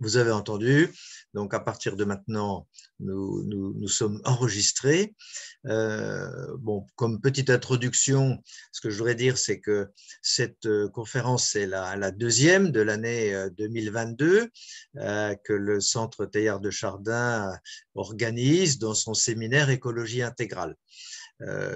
Vous avez entendu, donc à partir de maintenant, nous sommes enregistrés. Bon, comme petite introduction, ce que je voudrais dire, c'est que cette conférence est la deuxième de l'année 2022 que le Centre Teilhard de Chardin organise dans son séminaire Écologie intégrale.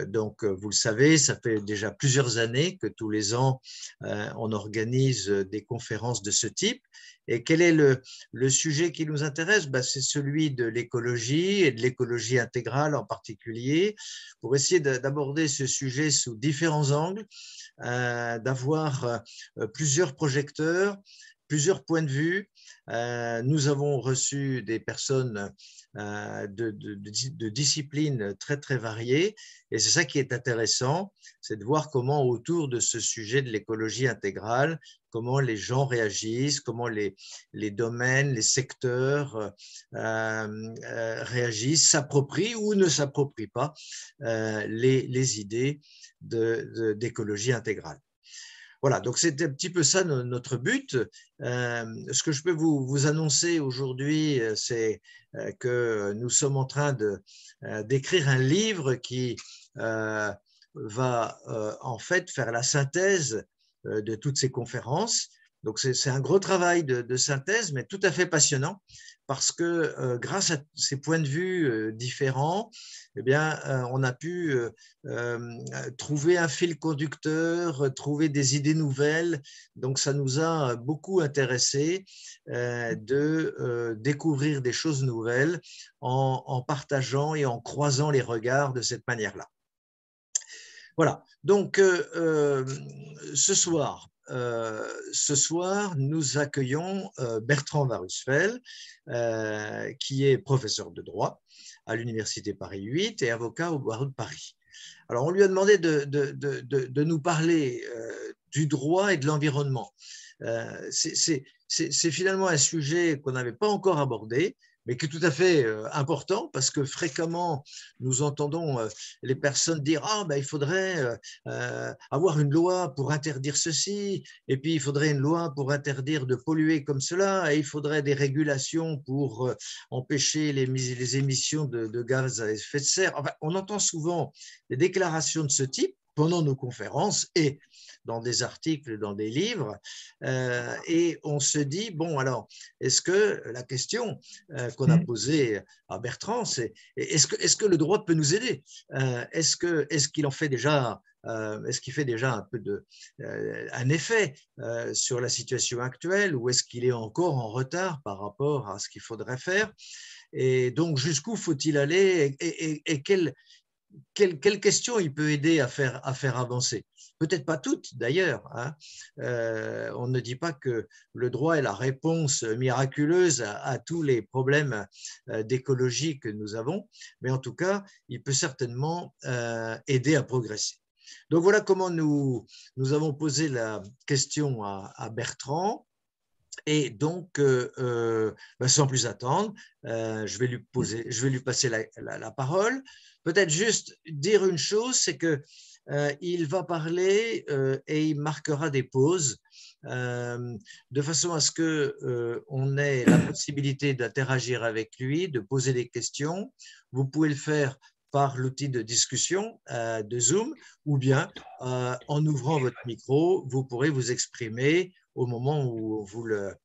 Donc, vous le savez, ça fait déjà plusieurs années que tous les ans, on organise des conférences de ce type. Et quel est le sujet qui nous intéresse? C'est celui de l'écologie et de l'écologie intégrale en particulier, pour essayer d'aborder ce sujet sous différents angles, d'avoir plusieurs projecteurs, plusieurs points de vue. Nous avons reçu des personnes de disciplines très, très variées. Et c'est ça qui est intéressant, c'est de voir comment autour de ce sujet de l'écologie intégrale, comment les gens réagissent, comment les domaines, les secteurs réagissent, s'approprient ou ne s'approprient pas les idées d'écologie intégrale. Voilà, donc c'est un petit peu ça notre but. Ce que je peux vous annoncer aujourd'hui, c'est que nous sommes en train d'écrire un livre qui va en fait faire la synthèse de toutes ces conférences. Donc c'est un gros travail de synthèse, mais tout à fait passionnant, parce que grâce à ces points de vue différents, eh bien, on a pu trouver un fil conducteur, trouver des idées nouvelles. Donc, ça nous a beaucoup intéressés de découvrir des choses nouvelles en partageant et en croisant les regards de cette manière-là. Voilà, donc ce soir, nous accueillons Bertrand Warusfel, qui est professeur de droit à l'Université Paris 8 et avocat au barreau de Paris. Alors, on lui a demandé de nous parler du droit et de l'environnement. C'est finalement un sujet qu'on n'avait pas encore abordé, mais qui est tout à fait important, parce que fréquemment, nous entendons les personnes dire « Ah, il faudrait avoir une loi pour interdire ceci, et puis il faudrait une loi pour interdire de polluer comme cela, et il faudrait des régulations pour empêcher les émissions de gaz à effet de serre. » Enfin, on entend souvent des déclarations de ce type pendant nos conférences et dans des articles, dans des livres, et on se dit, bon, alors, est-ce que la question qu'on a posée à Bertrand, c'est est-ce que le droit peut nous aider? Est-ce qu'il en fait déjà est-ce qu'il fait déjà un peu un effet sur la situation actuelle, ou est-ce qu'il est encore en retard par rapport à ce qu'il faudrait faire? Et donc, jusqu'où faut-il aller, et quelles questions il peut aider à faire avancer? Peut-être pas toutes d'ailleurs, hein. On ne dit pas que le droit est la réponse miraculeuse à tous les problèmes d'écologie que nous avons, mais en tout cas, il peut certainement aider à progresser. Donc voilà comment nous avons posé la question à Bertrand. Et donc, sans plus attendre, je vais lui passer la parole. Peut-être juste dire une chose, c'est que il va parler et il marquera des pauses de façon à ce que on ait la possibilité d'interagir avec lui, de poser des questions. Vous pouvez le faire par l'outil de discussion de Zoom, ou bien en ouvrant votre micro, vous pourrez vous exprimer au moment où on vous le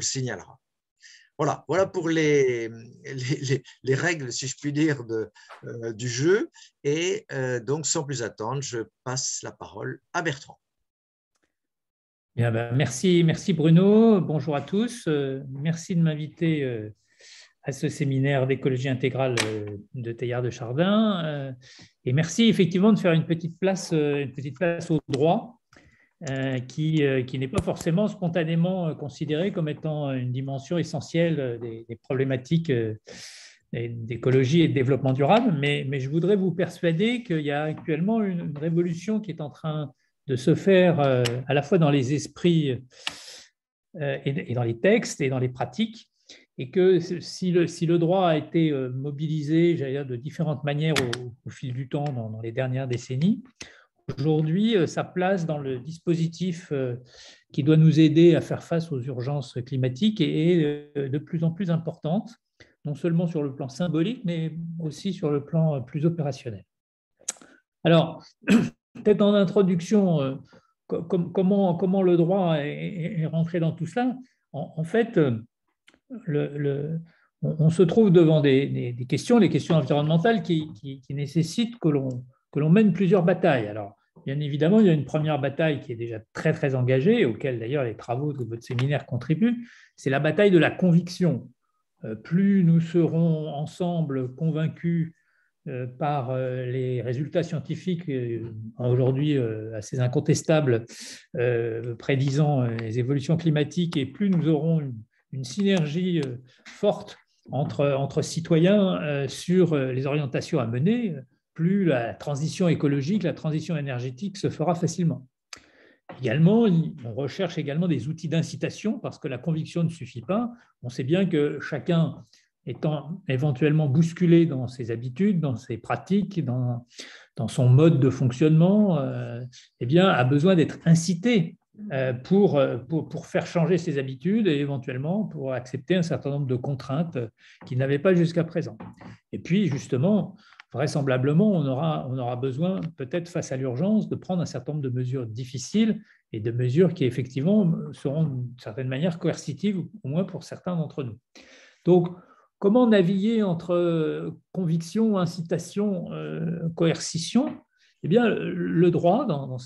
signalera. Voilà pour les règles, si je puis dire, du jeu. Et donc, sans plus attendre, je passe la parole à Bertrand. Bien, merci Bruno. Bonjour à tous. Merci de m'inviter à ce séminaire d'écologie intégrale de Teilhard de Chardin. Et merci effectivement de faire une petite place au droit, qui n'est pas forcément spontanément considéré comme étant une dimension essentielle des problématiques d'écologie et de développement durable. Mais je voudrais vous persuader qu'il y a actuellement une révolution qui est en train de se faire à la fois dans les esprits et dans les textes et dans les pratiques, et que si le droit a été mobilisé, j'allais dire, de différentes manières au fil du temps dans les dernières décennies, aujourd'hui sa place dans le dispositif qui doit nous aider à faire face aux urgences climatiques est de plus en plus importante, non seulement sur le plan symbolique, mais aussi sur le plan plus opérationnel. Alors, peut-être en introduction, comment le droit est rentré dans tout cela. En fait, on se trouve devant des questions, les questions environnementales qui nécessitent que l'on mène plusieurs batailles. Alors, bien évidemment, il y a une première bataille qui est déjà très, très engagée, auquel d'ailleurs les travaux de votre séminaire contribuent, c'est la bataille de la conviction. Plus nous serons ensemble convaincus par les résultats scientifiques aujourd'hui assez incontestables prédisant les évolutions climatiques, et plus nous aurons une synergie forte entre citoyens sur les orientations à mener, plus la transition écologique, la transition énergétique se fera facilement. Également, on recherche également des outils d'incitation parce que la conviction ne suffit pas. On sait bien que chacun étant éventuellement bousculé dans ses habitudes, dans ses pratiques, dans son mode de fonctionnement, eh bien, a besoin d'être incité pour faire changer ses habitudes et éventuellement pour accepter un certain nombre de contraintes qu'il n'avait pas jusqu'à présent. Et puis, justement, vraisemblablement, on aura besoin, peut-être face à l'urgence, de prendre un certain nombre de mesures difficiles et de mesures qui, effectivement, seront d'une certaine manière coercitives, au moins pour certains d'entre nous. Donc, comment naviguer entre conviction, incitation, coercition? Eh bien, le droit, dans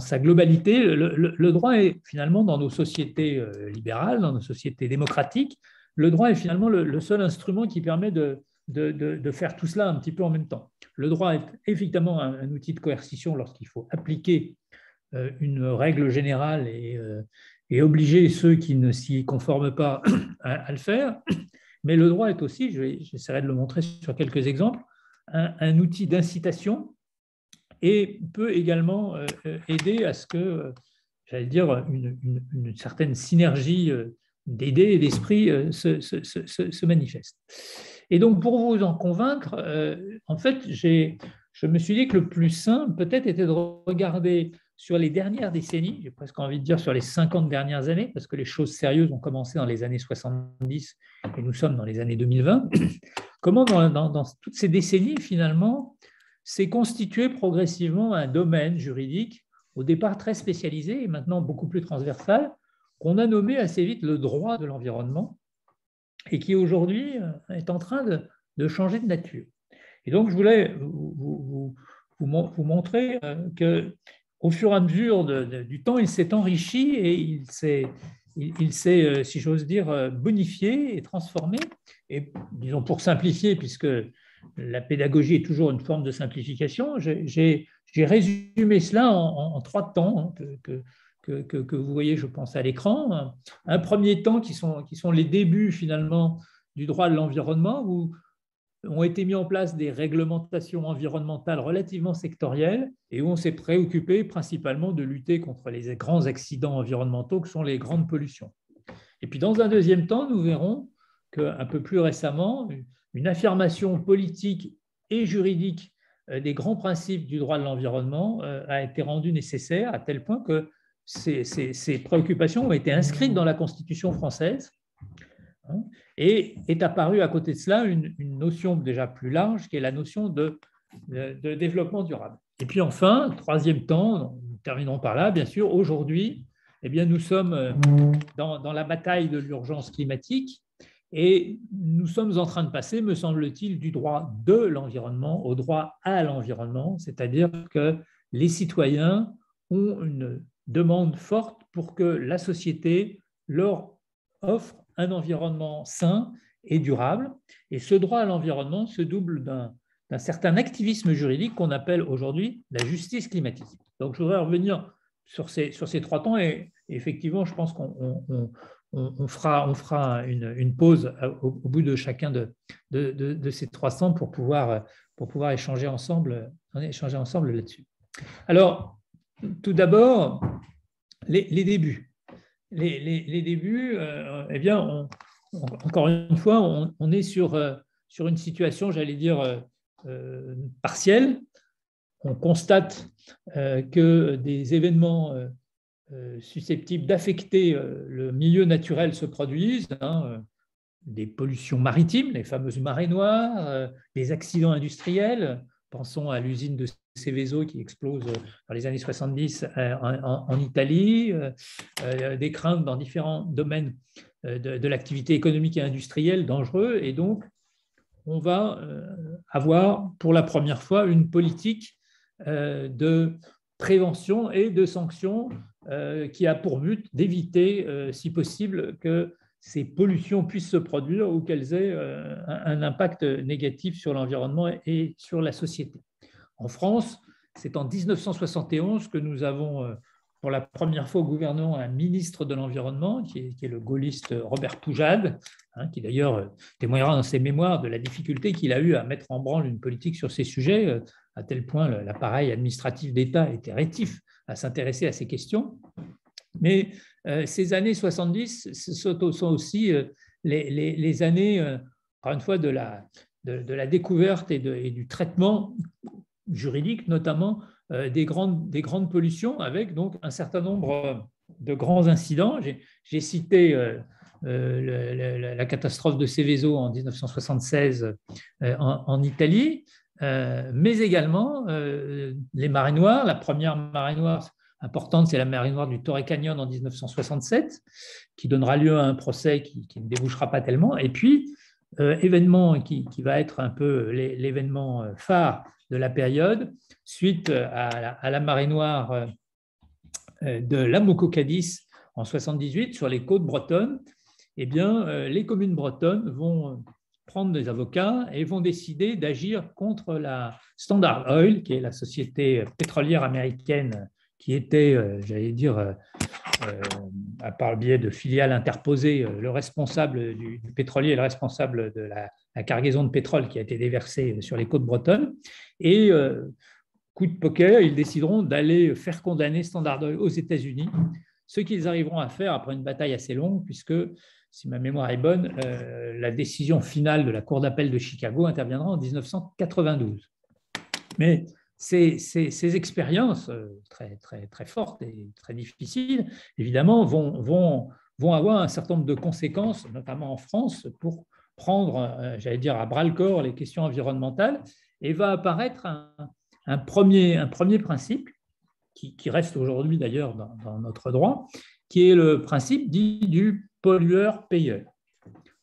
sa globalité, le droit est finalement, dans nos sociétés libérales, dans nos sociétés démocratiques, le droit est finalement le seul instrument qui permet de faire tout cela un petit peu en même temps. Le droit est évidemment un outil de coercition lorsqu'il faut appliquer une règle générale et obliger ceux qui ne s'y conforment pas à le faire. Mais le droit est aussi, j'essaierai de le montrer sur quelques exemples, un outil d'incitation et peut également aider à ce que, j'allais dire, une certaine synergie d'idées et d'esprit se manifeste. Et donc, pour vous en convaincre, en fait, je me suis dit que le plus simple, peut-être, était de regarder sur les dernières décennies, j'ai presque envie de dire sur les 50 dernières années, parce que les choses sérieuses ont commencé dans les années 70 et nous sommes dans les années 2020, comment dans toutes ces décennies, finalement, s'est constitué progressivement un domaine juridique, au départ très spécialisé et maintenant beaucoup plus transversal, qu'on a nommé assez vite le droit de l'environnement et qui aujourd'hui est en train de changer de nature. Et donc, je voulais vous montrer que au fur et à mesure du temps, il s'est enrichi et il s'est, si j'ose dire, bonifié et transformé. Et disons, pour simplifier, puisque la pédagogie est toujours une forme de simplification, j'ai résumé cela en 3 temps que vous voyez, je pense, à l'écran. Un premier temps qui sont les débuts, finalement, du droit de l'environnement, où ont été mis en place des réglementations environnementales relativement sectorielles et où on s'est préoccupé principalement de lutter contre les grands accidents environnementaux que sont les grandes pollutions. Et puis, dans un deuxième temps, nous verrons qu'un peu plus récemment, une affirmation politique et juridique des grands principes du droit de l'environnement a été rendue nécessaire à tel point que ces préoccupations ont été inscrites dans la Constitution française. Et est apparue à côté de cela une notion déjà plus large qui est la notion de développement durable. Et puis enfin, troisième temps, nous terminerons par là, bien sûr, aujourd'hui, eh bien, nous sommes dans la bataille de l'urgence climatique et nous sommes en train de passer, me semble-t-il, du droit de l'environnement au droit à l'environnement, c'est-à-dire que les citoyens ont une demande forte pour que la société leur offre un environnement sain et durable. Et ce droit à l'environnement se double d'un certain activisme juridique qu'on appelle aujourd'hui la justice climatique. Donc, je voudrais revenir sur ces 3 temps et effectivement, je pense qu'on fera une pause au bout de chacun de ces 3 temps pour pouvoir échanger ensemble là-dessus. Alors, tout d'abord, les débuts. Les débuts, eh bien, encore une fois, on est sur une situation, j'allais dire, partielle. on constate que des événements susceptibles d'affecter le milieu naturel se produisent, des pollutions maritimes, les fameuses marées noires, des accidents industriels. Pensons à l'usine de Seveso qui explose dans les années 70 en Italie, des craintes dans différents domaines de l'activité économique et industrielle dangereux. Et donc, on va avoir pour la première fois une politique de prévention et de sanction qui a pour but d'éviter, si possible, que ces pollutions puissent se produire ou qu'elles aient un impact négatif sur l'environnement et sur la société. En France, c'est en 1971 que nous avons pour la première fois au gouvernement un ministre de l'Environnement, qui est le gaulliste Robert Poujade, qui d'ailleurs témoignera dans ses mémoires de la difficulté qu'il a eu à mettre en branle une politique sur ces sujets, à tel point l'appareil administratif d'État était rétif à s'intéresser à ces questions. Mais ces années 70 sont aussi les années, encore une fois, de la découverte et du traitement juridique, notamment des grandes pollutions, avec donc un certain nombre de grands incidents. J'ai cité la catastrophe de Seveso en 1976 en Italie, mais également les marées noires. La première marée noire importante, c'est la marée noire du Torrey Canyon en 1967, qui donnera lieu à un procès qui ne débouchera pas tellement. Et puis, événement qui va être un peu l'événement phare de la période, suite à la marée noire de l'Amoco-Cadiz en 78 sur les côtes bretonnes, eh bien, les communes bretonnes vont prendre des avocats et vont décider d'agir contre la Standard Oil, qui est la société pétrolière américaine qui était, j'allais dire, par le biais de filiales interposées, le responsable du pétrolier et le responsable de la cargaison de pétrole qui a été déversée sur les côtes bretonnes. Et coup de poker, ils décideront d'aller faire condamner Standard Oil aux États-Unis, ce qu'ils arriveront à faire après une bataille assez longue, puisque, si ma mémoire est bonne, la décision finale de la Cour d'appel de Chicago interviendra en 1992. Mais ces expériences très, très, très fortes et très difficiles, évidemment, vont avoir un certain nombre de conséquences, notamment en France, pour prendre, j'allais dire, à bras-le-corps les questions environnementales, et va apparaître un premier principe, qui reste aujourd'hui d'ailleurs dans notre droit, qui est le principe dit du pollueur-payeur.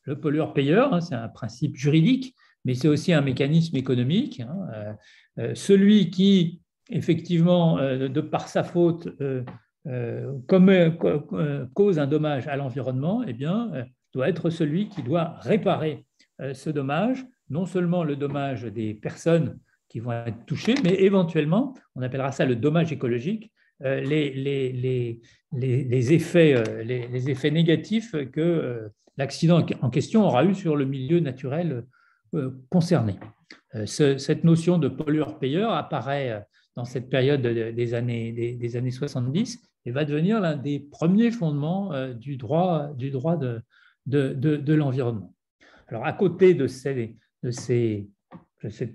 Le pollueur-payeur, c'est un principe juridique, mais c'est aussi un mécanisme économique. Celui qui, effectivement, de par sa faute, cause un dommage à l'environnement, eh bien, doit être celui qui doit réparer ce dommage, non seulement le dommage des personnes qui vont être touchées, mais éventuellement, on appellera ça le dommage écologique, les effets négatifs que l'accident en question aura eu sur le milieu naturel concerné. Cette notion de pollueur-payeur apparaît dans cette période des années 70 et va devenir l'un des premiers fondements du droit de l'environnement. Alors, à côté de cette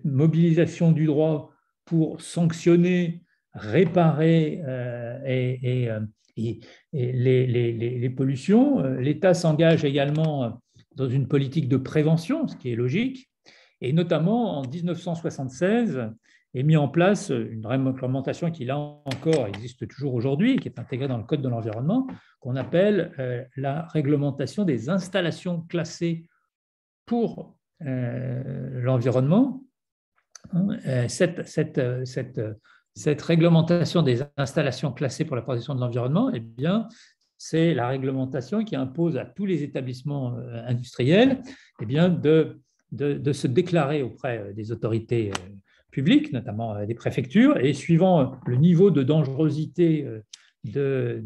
mobilisation du droit pour sanctionner, réparer les pollutions, l'État s'engage également dans une politique de prévention, ce qui est logique, et notamment en 1976 est mis en place une réglementation qui, là encore, existe toujours aujourd'hui, qui est intégrée dans le Code de l'environnement, qu'on appelle la réglementation des installations classées pour l'environnement. Cette réglementation des installations classées pour la protection de l'environnement, eh bien, c'est la réglementation qui impose à tous les établissements industriels eh bien, de se déclarer auprès des autorités publiques, notamment des préfectures, et suivant le niveau de dangerosité des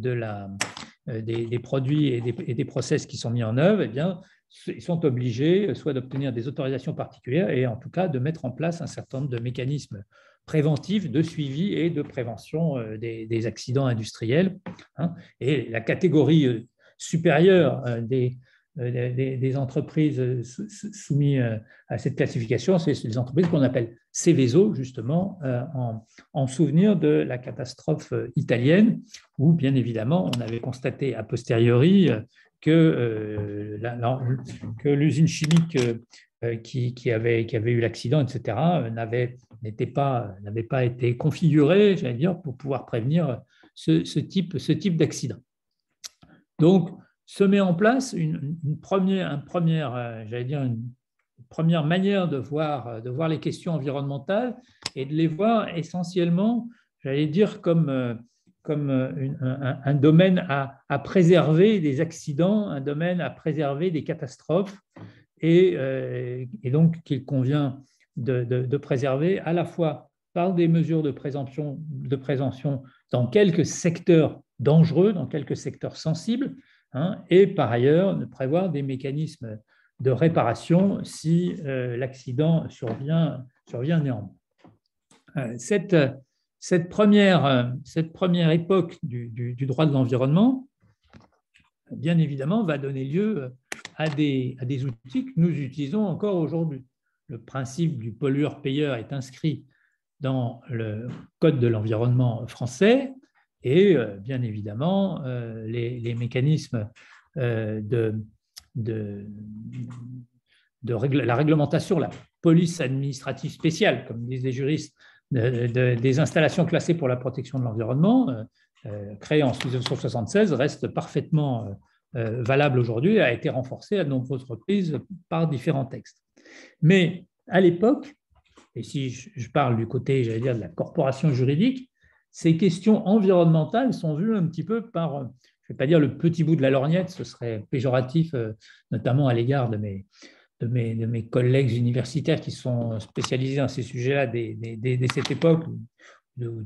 produits et des process qui sont mis en œuvre, eh bien, ils sont obligés soit d'obtenir des autorisations particulières et en tout cas de mettre en place un certain nombre de mécanismes préventifs de suivi et de prévention des accidents industriels. Et la catégorie supérieure des des entreprises soumises à cette classification, c'est les entreprises qu'on appelle Seveso, justement, en souvenir de la catastrophe italienne, où, bien évidemment, on avait constaté a posteriori que l'usine chimique qui avait eu l'accident, etc., n'avait pas été configurée, j'allais dire, pour pouvoir prévenir ce type d'accident. Donc, se met en place une première manière de voir les questions environnementales et de les voir essentiellement, j'allais dire, comme un domaine à préserver des accidents, un domaine à préserver des catastrophes, et donc qu'il convient de préserver à la fois par des mesures de prévention dans quelques secteurs dangereux, dans quelques secteurs sensibles, et par ailleurs de prévoir des mécanismes de réparation si l'accident survient néanmoins. Cette première époque du droit de l'environnement, bien évidemment, va donner lieu à des outils que nous utilisons encore aujourd'hui. Le principe du pollueur-payeur est inscrit dans le Code de l'environnement français, et bien évidemment, les mécanismes de la réglementation, la police administrative spéciale, comme disent les juristes, des installations classées pour la protection de l'environnement, créées en 1976, reste parfaitement valable aujourd'hui et a été renforcée à de nombreuses reprises par différents textes. Mais à l'époque, et si je parle du côté, j'allais dire, de la corporation juridique, ces questions environnementales sont vues un petit peu par, je ne vais pas dire le petit bout de la lorgnette, ce serait péjoratif, notamment à l'égard de mes collègues universitaires qui sont spécialisés dans ces sujets-là dès cette époque, ou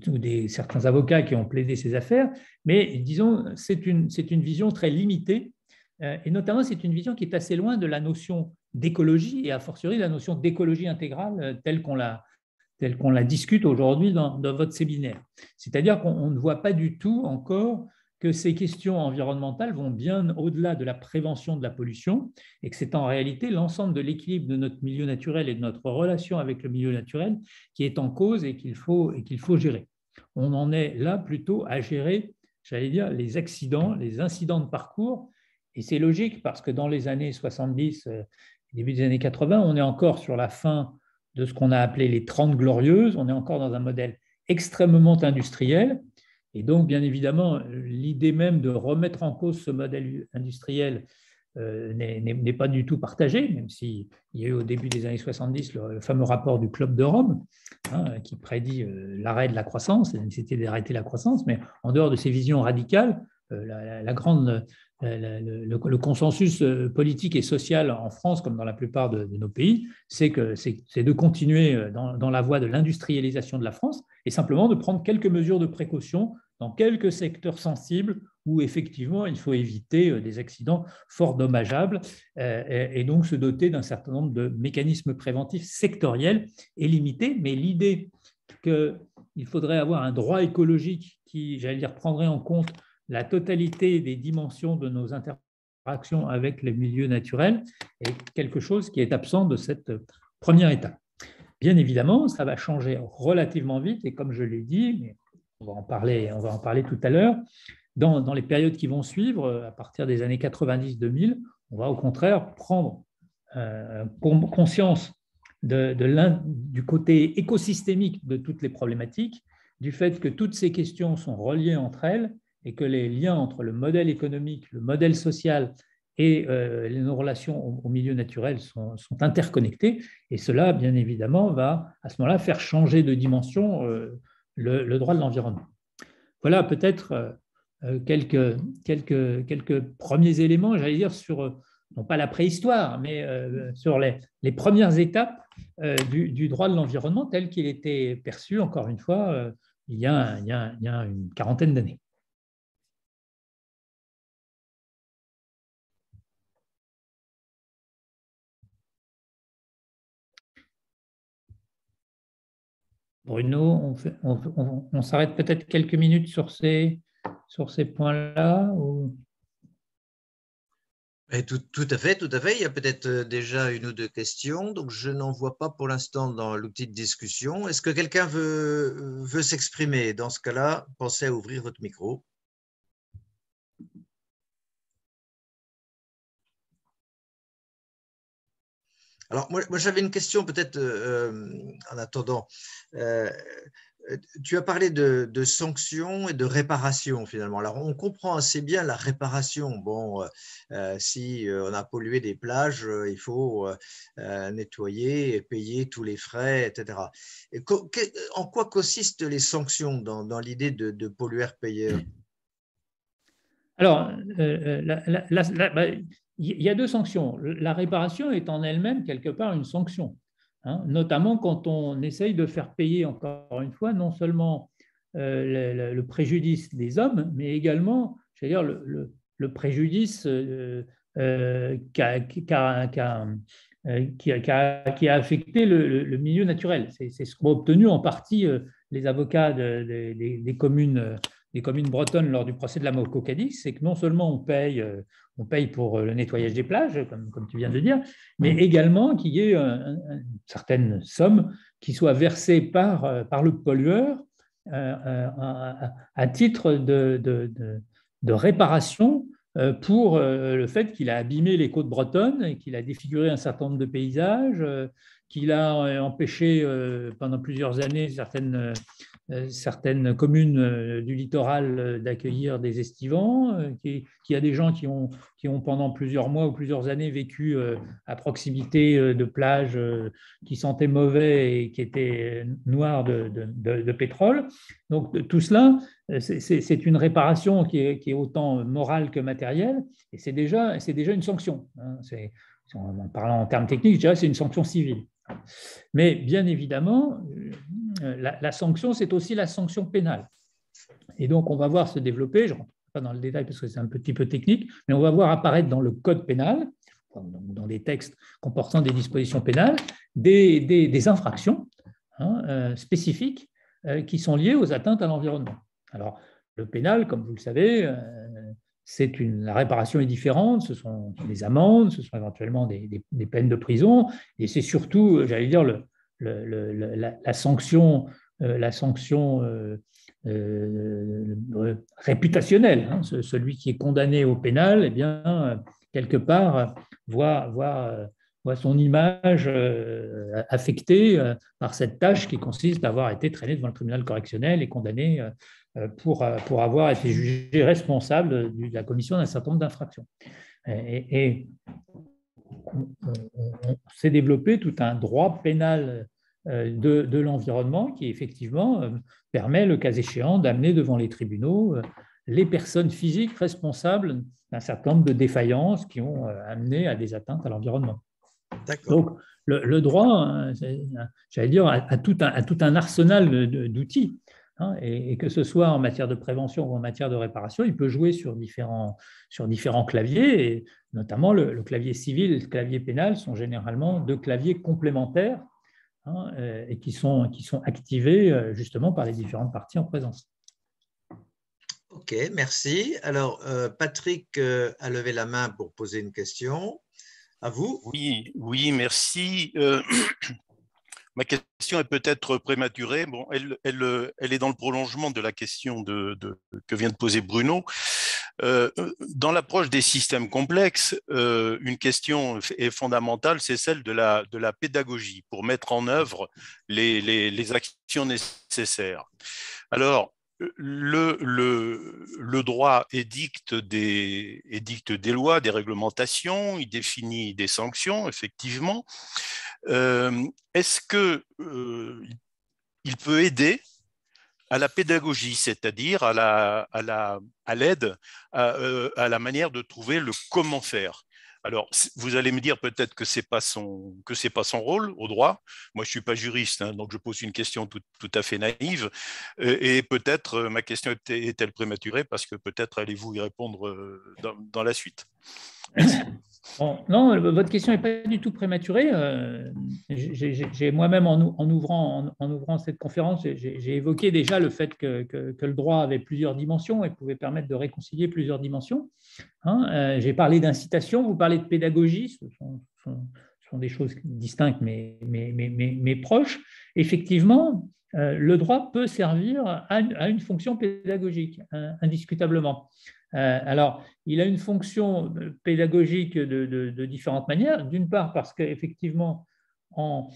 certains avocats qui ont plaidé ces affaires, mais disons, c'est une vision très limitée, et notamment c'est une vision qui est assez loin de la notion d'écologie, et a fortiori la notion d'écologie intégrale telle qu'on la discute aujourd'hui dans votre séminaire. C'est-à-dire qu'on ne voit pas du tout encore que ces questions environnementales vont bien au-delà de la prévention de la pollution, et que c'est en réalité l'ensemble de l'équilibre de notre milieu naturel et de notre relation avec le milieu naturel qui est en cause et qu'il faut gérer. On en est là plutôt à gérer, j'allais dire, les accidents, les incidents de parcours, et c'est logique parce que dans les années 70, début des années 80, on est encore sur la fin de ce qu'on a appelé les 30 glorieuses, on est encore dans un modèle extrêmement industriel, et donc, bien évidemment, l'idée même de remettre en cause ce modèle industriel n'est pas du tout partagée, même s'il y a eu au début des années 70 le fameux rapport du Club de Rome, qui prédit l'arrêt de la croissance, la nécessité d'arrêter la croissance, mais en dehors de ces visions radicales, le consensus politique et social en France, comme dans la plupart de nos pays, c'est de continuer dans la voie de l'industrialisation de la France et simplement de prendre quelques mesures de précaution dans quelques secteurs sensibles où effectivement il faut éviter des accidents fort dommageables, et donc se doter d'un certain nombre de mécanismes préventifs sectoriels et limités. Mais l'idée qu'il faudrait avoir un droit écologique qui, j'allais dire, prendrait en compte la totalité des dimensions de nos interactions avec les milieux naturels est quelque chose qui est absent de cette première étape. Bien évidemment, ça va changer relativement vite, et comme je l'ai dit, mais on va en parler tout à l'heure, dans les périodes qui vont suivre, à partir des années 90-2000, on va au contraire prendre conscience du côté écosystémique de toutes les problématiques, du fait que toutes ces questions sont reliées entre elles, et que les liens entre le modèle économique, le modèle social et nos relations au milieu naturel sont interconnectés. Et cela, bien évidemment, va à ce moment-là faire changer de dimension le droit de l'environnement. Voilà peut-être quelques premiers éléments, j'allais dire, sur, non pas la préhistoire, mais sur les premières étapes du droit de l'environnement tel qu'il était perçu, encore une fois, il y a une quarantaine d'années. Bruno, on s'arrête peut-être quelques minutes sur ces points-là ou... Et tout à fait, tout à fait. Il y a peut-être déjà une ou deux questions, donc je n'en vois pas pour l'instant dans l'outil de discussion. Est-ce que quelqu'un veut s'exprimer? Dans ce cas-là, pensez à ouvrir votre micro. Alors, moi j'avais une question peut-être en attendant. Euh, Tu as parlé de sanctions et de réparation finalement. Alors, on comprend assez bien la réparation. Bon, si on a pollué des plages, il faut nettoyer et payer tous les frais, etc. Et en quoi consistent les sanctions dans l'idée de pollueur-payeur? Alors, il y a deux sanctions. La réparation est en elle-même quelque part une sanction, hein, notamment quand on essaye de faire payer, encore une fois, non seulement le préjudice des hommes, mais également, je veux dire, le préjudice qui a affecté le milieu naturel. C'est ce qu'ont obtenu en partie les avocats des communes bretonnes lors du procès de la Mococadie, c'est que non seulement on paye pour le nettoyage des plages, comme tu viens de dire, mais également qu'il y ait une certaine somme qui soit versée par le pollueur à titre de réparation pour le fait qu'il a abîmé les côtes bretonnes, qu'il a défiguré un certain nombre de paysages, qu'il a empêché pendant plusieurs années certaines communes du littoral d'accueillir des estivants, qu'il y a des gens qui ont pendant plusieurs mois ou plusieurs années vécu à proximité de plages qui sentaient mauvais et qui étaient noires de pétrole. Donc tout cela, c'est une réparation qui est autant morale que matérielle, et c'est déjà une sanction. En parlant en termes techniques, je dirais que c'est une sanction civile. Mais bien évidemment, la sanction, c'est aussi la sanction pénale. Et donc, on va voir se développer, je ne rentre pas dans le détail parce que c'est un petit peu technique, mais on va voir apparaître dans le code pénal, dans des textes comportant des dispositions pénales, des infractions spécifiques qui sont liées aux atteintes à l'environnement. Alors, le pénal, comme vous le savez, la réparation est différente, ce sont des amendes, ce sont éventuellement des peines de prison, et c'est surtout, j'allais dire, la sanction, réputationnelle. Hein. Celui qui est condamné au pénal, eh bien, quelque part, voit son image affectée par cette tâche qui consiste à avoir été traîné devant le tribunal correctionnel et condamné pour avoir été jugé responsable de la commission d'un certain nombre d'infractions. Et on s'est développé tout un droit pénal de l'environnement qui, effectivement, permet, le cas échéant, d'amener devant les tribunaux les personnes physiques responsables d'un certain nombre de défaillances qui ont amené à des atteintes à l'environnement. Donc, le droit, j'allais dire, a tout un arsenal d'outils. Hein, et que ce soit en matière de prévention ou en matière de réparation, il peut jouer sur différents claviers, et notamment le clavier civil et le clavier pénal sont généralement deux claviers complémentaires et qui sont activés justement par les différentes parties en présence. Ok, merci. Alors, Patrick a levé la main pour poser une question. À vous. Oui, merci. Ma question est peut-être prématurée. Bon, elle est dans le prolongement de la question que vient de poser Bruno. Dans l'approche des systèmes complexes, une question est fondamentale, c'est celle de la pédagogie pour mettre en œuvre les actions nécessaires. Alors, le droit édicte des lois, des réglementations, il définit des sanctions, effectivement. Est-ce que il peut aider à la pédagogie, c'est-à-dire à l'aide, à la manière de trouver le comment faire? Alors, vous allez me dire peut-être que c'est pas son rôle au droit. Moi, je suis pas juriste, hein, donc je pose une question tout à fait naïve. Et peut-être ma question est-elle prématurée parce que peut-être allez-vous y répondre dans la suite. Merci. Bon, non, votre question n'est pas du tout prématurée. J'ai moi-même, en ouvrant cette conférence, j'ai évoqué déjà le fait que le droit avait plusieurs dimensions et pouvait permettre de réconcilier plusieurs dimensions. J'ai parlé d'incitation, vous parlez de pédagogie, ce sont des choses distinctes mais proches. Effectivement, le droit peut servir à une fonction pédagogique, indiscutablement. Alors, il a une fonction pédagogique de différentes manières. D'une part, parce qu'effectivement, en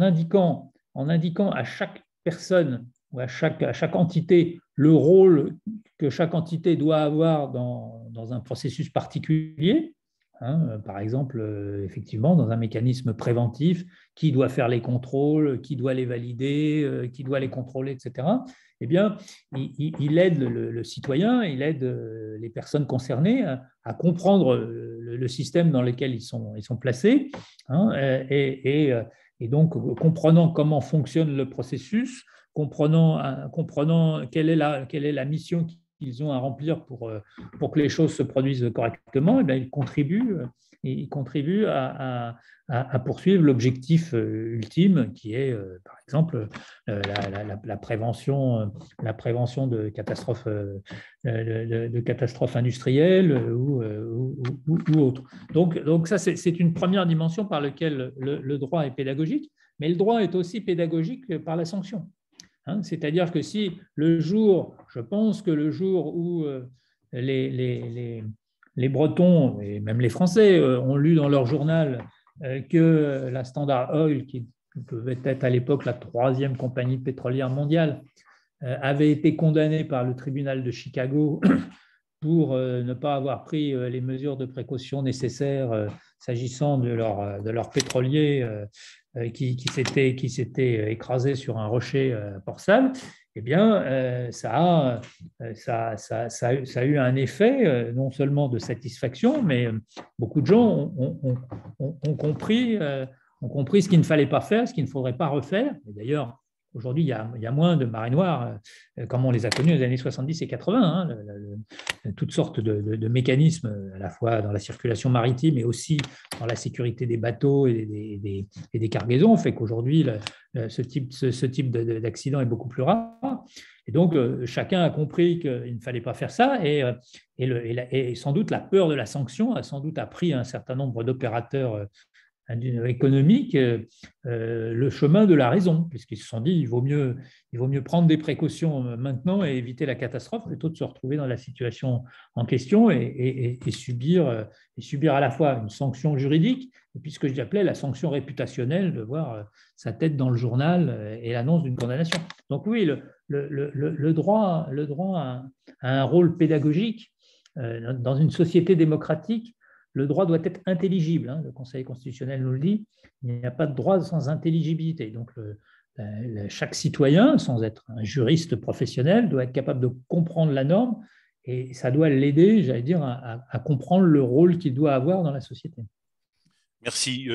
indiquant à chaque personne ou à chaque entité le rôle que chaque entité doit avoir dans un processus particulier, par exemple, effectivement, dans un mécanisme préventif, qui doit faire les contrôles, qui doit les valider, qui doit les contrôler, etc. Eh bien, il aide le citoyen, il aide les personnes concernées à comprendre le système dans lequel ils sont placés, et donc, comprenant comment fonctionne le processus, comprenant quelle est la mission qu'ils ont à remplir pour que les choses se produisent correctement, et bien, ils contribuent à poursuivre l'objectif ultime qui est, par exemple, la prévention de catastrophes industrielles ou autres. Donc ça, c'est une première dimension par laquelle le droit est pédagogique, mais le droit est aussi pédagogique par la sanction. C'est-à-dire que si je pense que le jour où les Bretons et même les Français ont lu dans leur journal que la Standard Oil, qui devait être à l'époque la 3e compagnie pétrolière mondiale, avait été condamnée par le tribunal de Chicago pour ne pas avoir pris les mesures de précaution nécessaires s'agissant de leur pétrolier qui s'était écrasé sur un rocher à Port-Salut, eh bien, ça a eu un effet non seulement de satisfaction, mais beaucoup de gens ont compris ce qu'il ne fallait pas faire, ce qu'il ne faudrait pas refaire. Et d'ailleurs, aujourd'hui, il y a moins de marées noires comme on les a connues dans les années 70 et 80. Toutes sortes de mécanismes, à la fois dans la circulation maritime, mais aussi dans la sécurité des bateaux et des cargaisons, fait qu'aujourd'hui, ce type d'accident est beaucoup plus rare. Et donc, chacun a compris qu'il ne fallait pas faire ça. Et sans doute, la peur de la sanction a sans doute appris un certain nombre d'opérateurs économique le chemin de la raison, puisqu'ils se sont dit il vaut mieux prendre des précautions maintenant et éviter la catastrophe plutôt de se retrouver dans la situation en question et subir à la fois une sanction juridique et puis ce que j'appelais la sanction réputationnelle de voir sa tête dans le journal et l'annonce d'une condamnation. Donc oui, le droit a un rôle pédagogique dans une société démocratique. Le droit doit être intelligible, le Conseil constitutionnel nous le dit, il n'y a pas de droit sans intelligibilité. Donc, chaque citoyen, sans être un juriste professionnel, doit être capable de comprendre la norme et ça doit l'aider, j'allais dire, à comprendre le rôle qu'il doit avoir dans la société. Merci.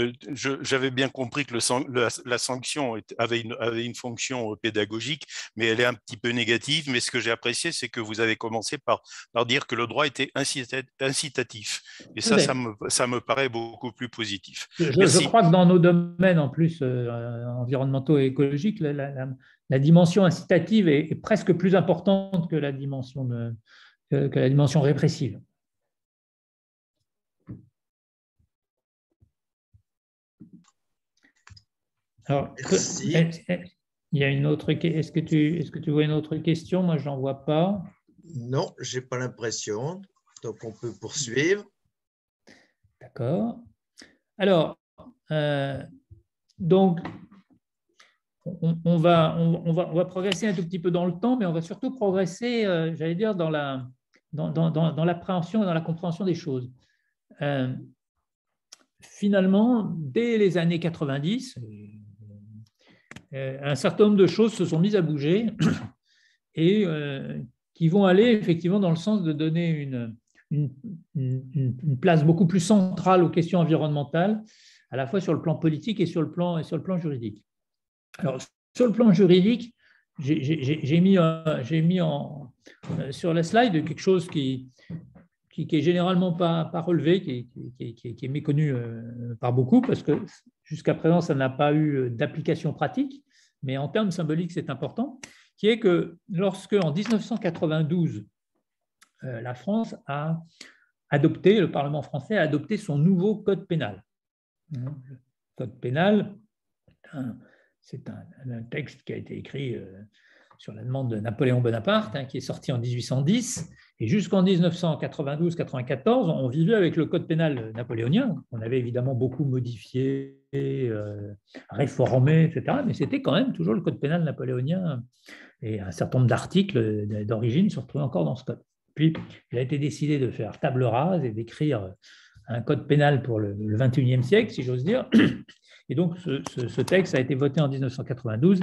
J'avais bien compris que la sanction avait une fonction pédagogique, mais elle est un petit peu négative. Mais ce que j'ai apprécié, c'est que vous avez commencé par dire que le droit était incitatif. Et ça me paraît beaucoup plus positif. Je crois que dans nos domaines, en plus, environnementaux et écologiques, la dimension incitative est presque plus importante que la dimension répressive. Alors, il y a une autre. Est-ce que tu vois une autre question? Moi, je n'en vois pas. Non, je n'ai pas l'impression. Donc, on peut poursuivre. D'accord. Alors, donc, on va progresser un tout petit peu dans le temps, mais on va surtout progresser, j'allais dire, dans l'appréhension et dans la compréhension des choses. Finalement, dès les années 90, un certain nombre de choses se sont mises à bouger et qui vont aller effectivement dans le sens de donner une place beaucoup plus centrale aux questions environnementales, à la fois sur le plan politique et sur le plan juridique. Alors, sur le plan juridique, j'ai mis sur la slide quelque chose qui est généralement pas relevé, qui est méconnu par beaucoup, parce que jusqu'à présent, ça n'a pas eu d'application pratique, mais en termes symboliques, c'est important, qui est que lorsque, en 1992, la France a adopté, le Parlement français a adopté son nouveau code pénal. Le code pénal, c'est un texte qui a été écrit sur la demande de Napoléon Bonaparte, qui est sorti en 1810. Et jusqu'en 1992-94, on vivait avec le code pénal napoléonien. On avait évidemment beaucoup modifié, réformé, etc. Mais c'était quand même toujours le code pénal napoléonien. Et un certain nombre d'articles d'origine se retrouvaient encore dans ce code. Puis, il a été décidé de faire table rase et d'écrire un code pénal pour le XXIe siècle, si j'ose dire. Et donc, ce texte a été voté en 1992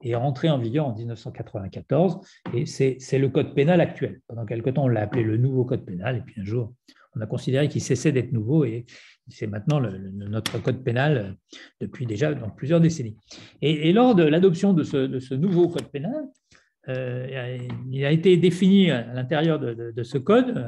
et est rentré en vigueur en 1994. Et c'est le code pénal actuel. Pendant quelque temps, on l'a appelé le nouveau code pénal. Et puis un jour, on a considéré qu'il cessait d'être nouveau. Et c'est maintenant notre code pénal depuis déjà donc, plusieurs décennies. Et lors de l'adoption de ce nouveau code pénal, il a été défini à l'intérieur de ce code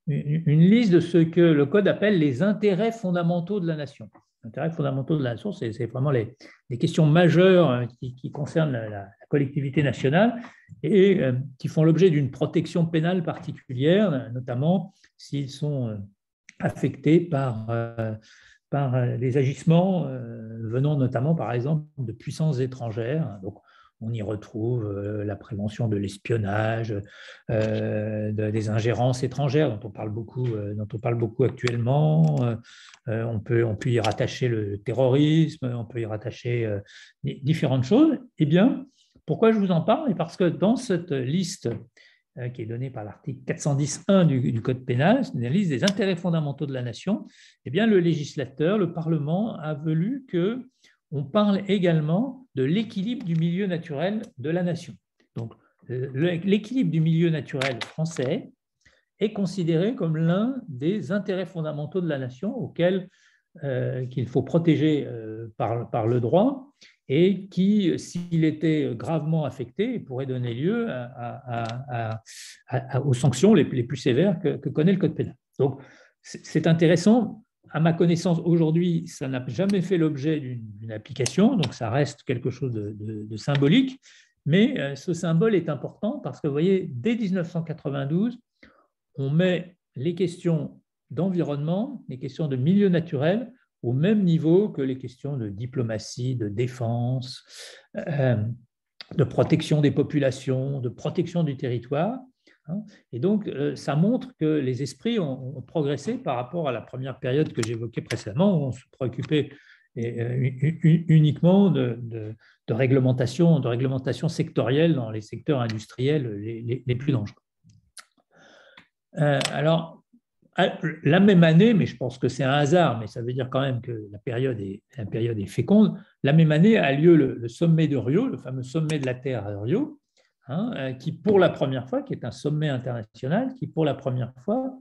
une liste de ce que le code appelle les intérêts fondamentaux de la nation. Les intérêts fondamentaux de la nation, c'est vraiment les questions majeures qui concernent la collectivité nationale et qui font l'objet d'une protection pénale particulière, notamment s'ils sont affectés par des agissements venant notamment, par exemple, de puissances étrangères. Donc, on y retrouve la prévention de l'espionnage, des ingérences étrangères dont on parle beaucoup actuellement. On peut y rattacher le terrorisme, on peut y rattacher différentes choses. Eh bien, pourquoi je vous en parle? Parce que dans cette liste qui est donnée par l'article 410.1 du Code pénal, c'est une liste des intérêts fondamentaux de la nation, eh bien, le législateur, le Parlement, a voulu qu'on parle également de l'équilibre du milieu naturel de la nation. Donc, l'équilibre du milieu naturel français est considéré comme l'un des intérêts fondamentaux de la nation auxquels qu'il faut protéger par le droit et qui, s'il était gravement affecté, pourrait donner lieu aux sanctions les plus sévères que connaît le Code pénal. Donc, c'est intéressant. À ma connaissance, aujourd'hui, ça n'a jamais fait l'objet d'une application, donc ça reste quelque chose de symbolique, mais ce symbole est important parce que, vous voyez, dès 1992, on met les questions d'environnement, les questions de milieu naturel, au même niveau que les questions de diplomatie, de défense, de protection des populations, de protection du territoire. Et donc, ça montre que les esprits ont progressé par rapport à la première période que j'évoquais précédemment, où on se préoccupait uniquement de réglementation sectorielle dans les secteurs industriels les plus dangereux. Alors, la même année, mais je pense que c'est un hasard, mais ça veut dire quand même que la période est féconde, la même année a lieu le sommet de Rio, le fameux sommet de la Terre à Rio, qui pour la première fois, qui est un sommet international, qui pour la première fois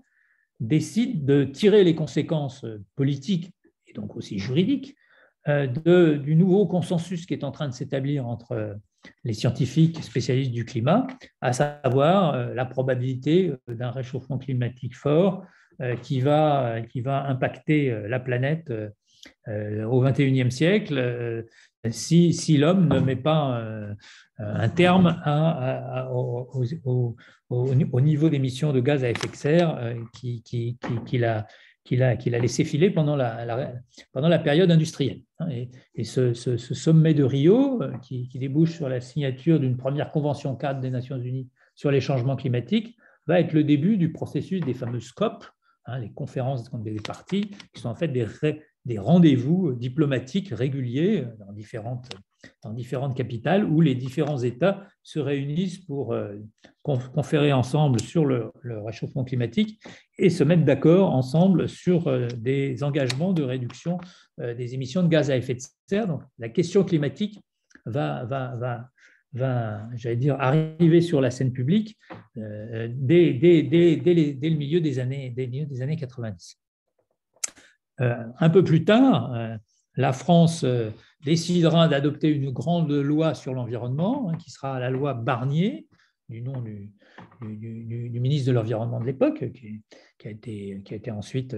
décide de tirer les conséquences politiques et donc aussi juridiques du nouveau consensus qui est en train de s'établir entre les scientifiques spécialistes du climat, à savoir la probabilité d'un réchauffement climatique fort qui va impacter la planète au XXIe siècle si l'homme ne met pas un terme au niveau d'émissions de gaz à effet de serre qu'il a laissé filer pendant la période industrielle. Et ce sommet de Rio, qui débouche sur la signature d'une première convention cadre des Nations Unies sur les changements climatiques, va être le début du processus des fameuses COP, les conférences des parties, qui sont en fait des rendez-vous diplomatiques réguliers dans différentes capitales où les différents États se réunissent pour conférer ensemble sur le réchauffement climatique et se mettre d'accord ensemble sur des engagements de réduction des émissions de gaz à effet de serre. Donc, la question climatique va j'allais dire, arriver sur la scène publique dès le milieu des années 90. Un peu plus tard, la France décidera d'adopter une grande loi sur l'environnement, qui sera la loi Barnier, du nom du ministre de l'Environnement de l'époque, qui a été ensuite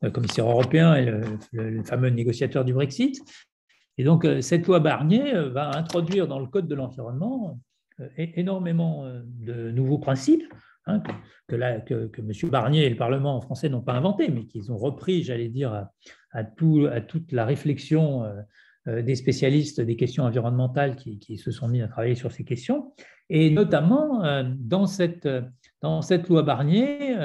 le commissaire européen et le fameux négociateur du Brexit. Et donc, cette loi Barnier va introduire dans le Code de l'environnement énormément de nouveaux principes, hein, que M. Barnier et le Parlement français n'ont pas inventé, mais qu'ils ont repris, j'allais dire, à toute la réflexion des spécialistes des questions environnementales qui se sont mis à travailler sur ces questions. Et notamment, dans cette loi Barnier,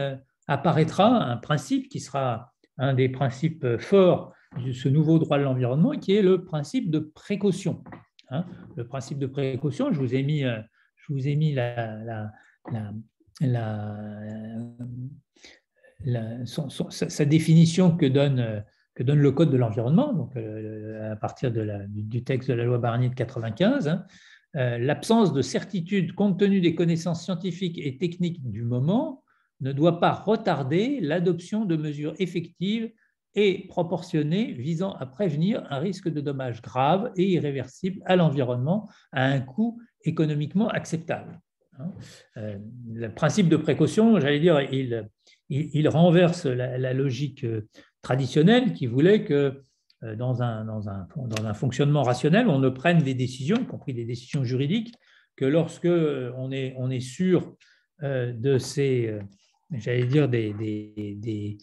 apparaîtra un principe qui sera un des principes forts de ce nouveau droit de l'environnement, qui est le principe de précaution. Hein, le principe de précaution, je vous ai mis sa définition que donne le Code de l'environnement, donc à partir du texte de la loi Barnier de 1995. Hein, l'absence de certitude compte tenu des connaissances scientifiques et techniques du moment ne doit pas retarder l'adoption de mesures effectives et proportionnées visant à prévenir un risque de dommages graves et irréversibles à l'environnement à un coût économiquement acceptable. Le principe de précaution, j'allais dire, il renverse la logique traditionnelle qui voulait que dans un fonctionnement rationnel, on ne prenne des décisions, y compris des décisions juridiques, que lorsque on est sûr de ces, j'allais dire, des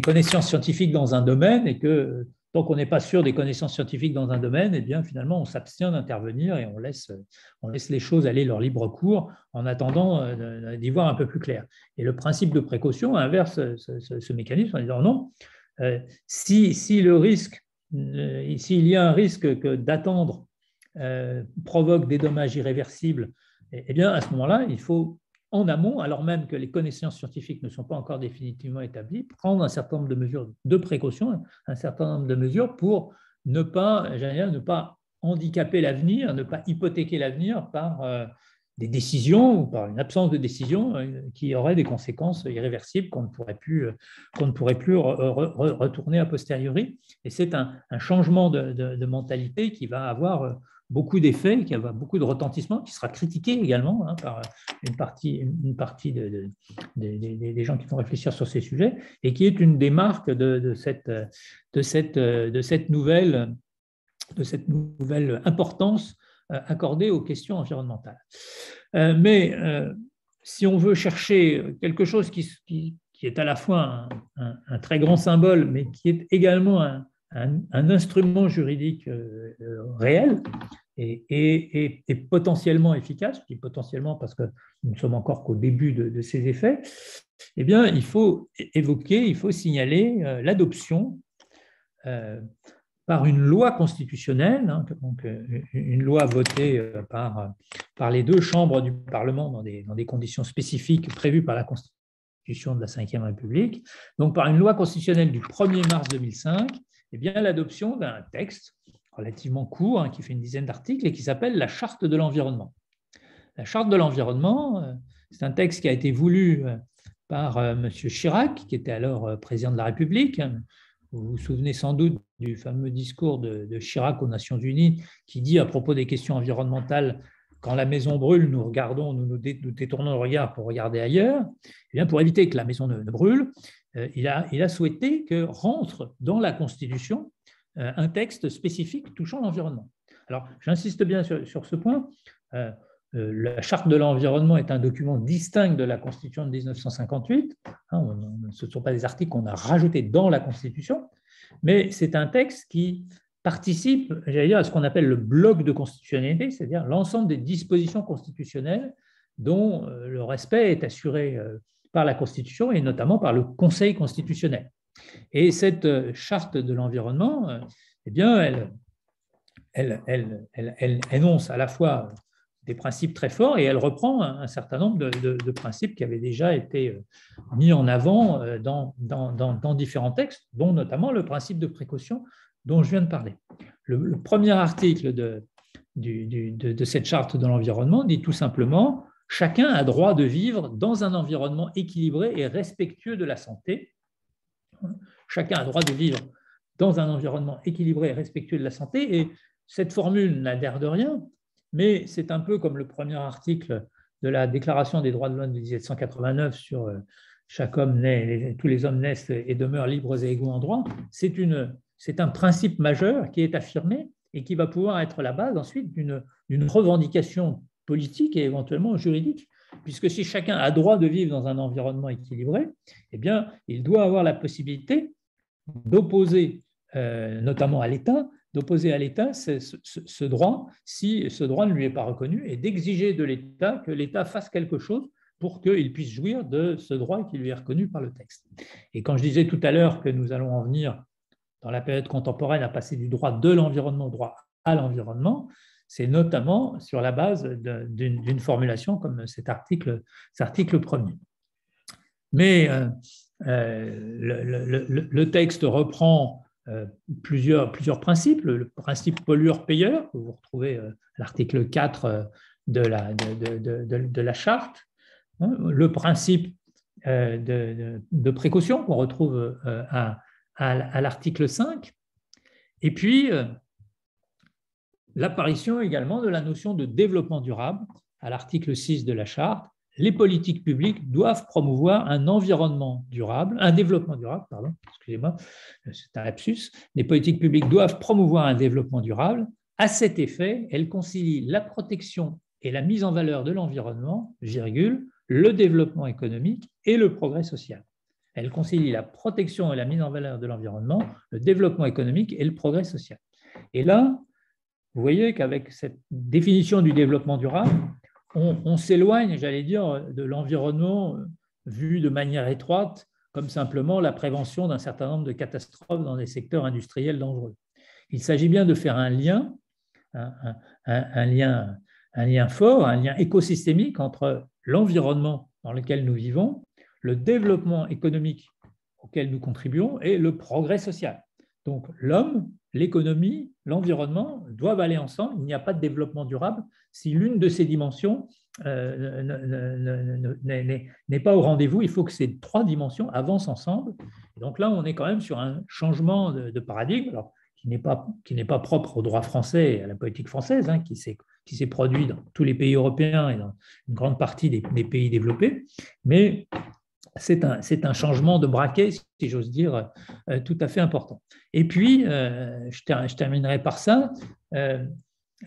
connaissances scientifiques dans un domaine, et que tant qu'on n'est pas sûr des connaissances scientifiques dans un domaine, eh bien, finalement, on s'abstient d'intervenir et on laisse les choses aller leur libre cours en attendant d'y voir un peu plus clair. Et le principe de précaution inverse ce mécanisme en disant non, s'il y a un risque que d'attendre provoque des dommages irréversibles, eh bien, à ce moment-là, il faut, en amont, alors même que les connaissances scientifiques ne sont pas encore définitivement établies, prendre un certain nombre de mesures de précaution, un certain nombre de mesures pour ne pas handicaper l'avenir, ne pas hypothéquer l'avenir par des décisions ou par une absence de décision qui aurait des conséquences irréversibles qu'on ne pourrait plus retourner a posteriori. Et c'est un changement de mentalité qui va avoir beaucoup d'effets, qui va beaucoup de retentissement, qui sera critiqué également par une partie des gens qui vont réfléchir sur ces sujets, et qui est une des marques de cette nouvelle importance accordée aux questions environnementales. Mais si on veut chercher quelque chose qui est à la fois un très grand symbole, mais qui est également un instrument juridique réel et potentiellement efficace, je dis potentiellement parce que nous ne sommes encore qu'au début de ses effets, eh bien, il faut signaler l'adoption par une loi constitutionnelle, donc une loi votée par les deux chambres du Parlement dans des conditions spécifiques prévues par la Constitution de la Ve République, donc par une loi constitutionnelle du 1er mars 2005, eh bien, l'adoption d'un texte relativement court, qui fait une dizaine d'articles et qui s'appelle la Charte de l'environnement. La Charte de l'environnement, c'est un texte qui a été voulu par M. Chirac, qui était alors président de la République. Vous vous souvenez sans doute du fameux discours de Chirac aux Nations Unies qui dit à propos des questions environnementales: quand la maison brûle, nous détournons le regard pour regarder ailleurs. Eh bien, pour éviter que la maison ne brûle, il a souhaité que rentre dans la Constitution un texte spécifique touchant l'environnement. Alors, j'insiste bien sur ce point. La Charte de l'environnement est un document distinct de la Constitution de 1958. Ce ne sont pas des articles qu'on a rajoutés dans la Constitution, mais c'est un texte qui participe, j'allais dire, à ce qu'on appelle le bloc de constitutionnalité, c'est-à-dire l'ensemble des dispositions constitutionnelles dont le respect est assuré par la Constitution et notamment par le Conseil constitutionnel. Et cette charte de l'environnement, eh bien, elle énonce à la fois des principes très forts et elle reprend un certain nombre de principes qui avaient déjà été mis en avant dans différents textes, dont notamment le principe de précaution dont je viens de parler. Le premier article de cette charte de l'environnement dit tout simplement: chacun a droit de vivre dans un environnement équilibré et respectueux de la santé. Chacun a droit de vivre dans un environnement équilibré et respectueux de la santé. Et cette formule n'a l'air de rien, mais c'est un peu comme le premier article de la Déclaration des droits de l'homme de 1789 sur chaque homme naît, tous les hommes naissent et demeurent libres et égaux en droit. C'est un principe majeur qui est affirmé et qui va pouvoir être la base ensuite d'une revendication politique et éventuellement juridique, puisque si chacun a droit de vivre dans un environnement équilibré, eh bien, il doit avoir la possibilité d'opposer, notamment à l'État, d'opposer à l'État ce droit si ce droit ne lui est pas reconnu et d'exiger de l'État que l'État fasse quelque chose pour qu'il puisse jouir de ce droit qui lui est reconnu par le texte. Et quand je disais tout à l'heure que nous allons en venir dans la période contemporaine à passer du droit de l'environnement au droit à l'environnement, c'est notamment sur la base d'une formulation comme cet article premier. Mais le texte reprend plusieurs principes. Le principe pollueur-payeur, que vous retrouvez à l'article 4 de la charte, le principe de précaution qu'on retrouve à l'article 5, et puis l'apparition également de la notion de développement durable à l'article 6 de la charte. Les politiques publiques doivent promouvoir un développement durable, excusez-moi, c'est un lapsus. Les politiques publiques doivent promouvoir un développement durable. À cet effet, elles concilient la protection et la mise en valeur de l'environnement, le développement économique et le progrès social. Elles concilient la protection et la mise en valeur de l'environnement, le développement économique et le progrès social. Et là, vous voyez qu'avec cette définition du développement durable, on s'éloigne, j'allais dire, de l'environnement vu de manière étroite, comme simplement la prévention d'un certain nombre de catastrophes dans des secteurs industriels dangereux. Il s'agit bien de faire un lien, un lien fort, un lien écosystémique entre l'environnement dans lequel nous vivons, le développement économique auquel nous contribuons et le progrès social. Donc l'homme, l'économie, l'environnement doivent aller ensemble. Il n'y a pas de développement durable si l'une de ces dimensions n'est pas au rendez-vous. Il faut que ces trois dimensions avancent ensemble. Et donc là, on est quand même sur un changement de paradigme, alors, qui n'est pas propre au droit français et à la politique française, qui s'est produit dans tous les pays européens et dans une grande partie des pays développés, mais c'est un changement de braquet, si j'ose dire, tout à fait important. Et puis, je terminerai par ça,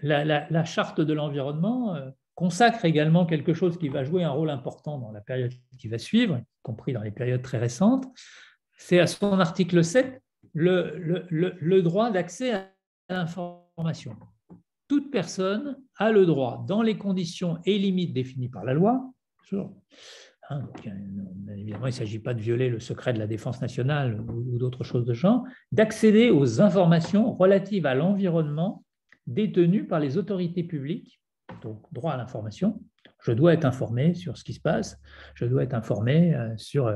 la charte de l'environnement consacre également quelque chose qui va jouer un rôle important dans la période qui va suivre, y compris dans les périodes très récentes. C'est à son article 7 le droit d'accès à l'information. Toute personne a le droit, dans les conditions et limites définies par la loi, donc, évidemment, il ne s'agit pas de violer le secret de la défense nationale ou d'autres choses de genre, d'accéder aux informations relatives à l'environnement détenues par les autorités publiques, donc droit à l'information. Je dois être informé sur ce qui se passe, je dois être informé sur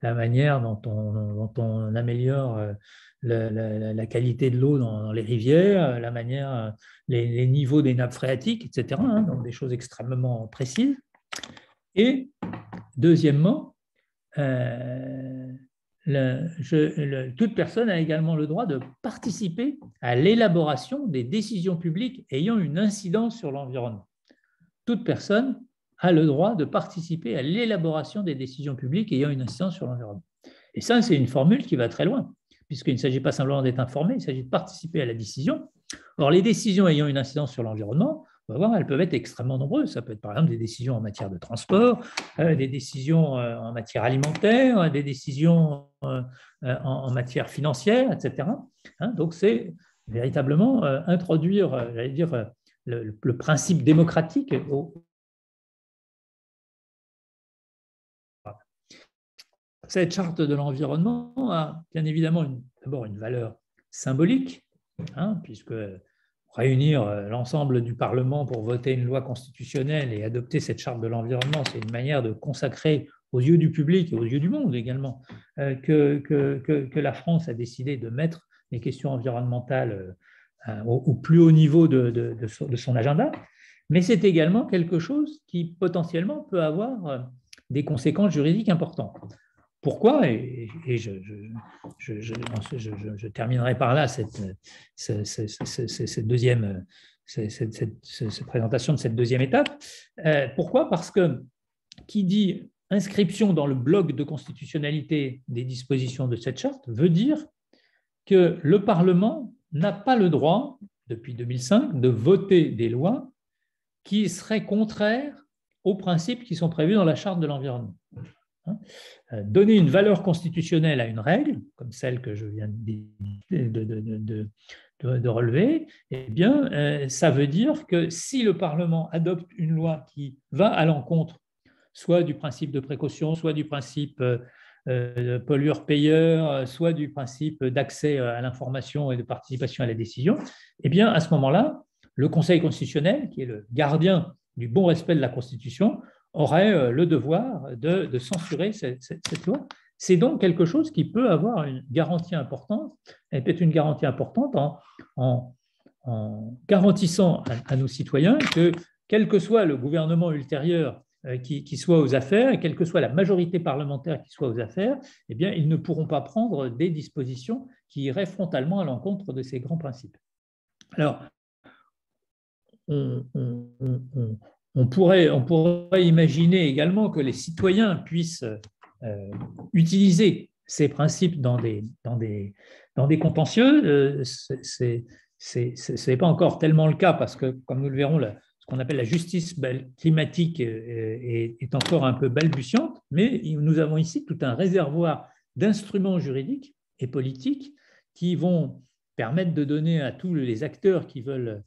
la manière dont on améliore la qualité de l'eau dans les rivières, la manière, les niveaux des nappes phréatiques, etc. Donc des choses extrêmement précises. Et deuxièmement, toute personne a également le droit de participer à l'élaboration des décisions publiques ayant une incidence sur l'environnement. Toute personne a le droit de participer à l'élaboration des décisions publiques ayant une incidence sur l'environnement. Et ça, c'est une formule qui va très loin, puisqu'il ne s'agit pas simplement d'être informé, il s'agit de participer à la décision. Or, les décisions ayant une incidence sur l'environnement, on va voir, elles peuvent être extrêmement nombreuses. Ça peut être par exemple des décisions en matière de transport, des décisions en matière alimentaire, des décisions en matière financière, etc. Donc, c'est véritablement introduire, j'allais dire, le principe démocratique Cette charte de l'environnement a bien évidemment d'abord une valeur symbolique, puisque réunir l'ensemble du Parlement pour voter une loi constitutionnelle et adopter cette charte de l'environnement, c'est une manière de consacrer aux yeux du public et aux yeux du monde également que la France a décidé de mettre les questions environnementales au plus haut niveau de son agenda. Mais c'est également quelque chose qui potentiellement peut avoir des conséquences juridiques importantes. Pourquoi ? Et je terminerai par là cette présentation de cette deuxième étape. Pourquoi ? Parce que qui dit inscription dans le bloc de constitutionnalité des dispositions de cette charte veut dire que le Parlement n'a pas le droit depuis 2005, de voter des lois qui seraient contraires aux principes qui sont prévus dans la Charte de l'environnement. Donner une valeur constitutionnelle à une règle, comme celle que je viens de relever, eh bien, ça veut dire que si le Parlement adopte une loi qui va à l'encontre soit du principe de précaution, soit du principe pollueur-payeur, soit du principe d'accès à l'information et de participation à la décision, eh bien, à ce moment-là, le Conseil constitutionnel, qui est le gardien du bon respect de la Constitution, aurait le devoir de censurer cette loi. C'est donc quelque chose qui peut avoir une garantie importante, et peut-être une garantie importante en garantissant à nos citoyens que, quel que soit le gouvernement ultérieur qui soit aux affaires, et quelle que soit la majorité parlementaire qui soit aux affaires, eh bien, ils ne pourront pas prendre des dispositions qui iraient frontalement à l'encontre de ces grands principes. Alors, on pourrait imaginer également que les citoyens puissent utiliser ces principes dans des contentieux. Ce n'est pas encore tellement le cas parce que, comme nous le verrons, ce qu'on appelle la justice climatique est encore un peu balbutiante, mais nous avons ici tout un réservoir d'instruments juridiques et politiques qui vont permettre de donner à tous les acteurs qui veulent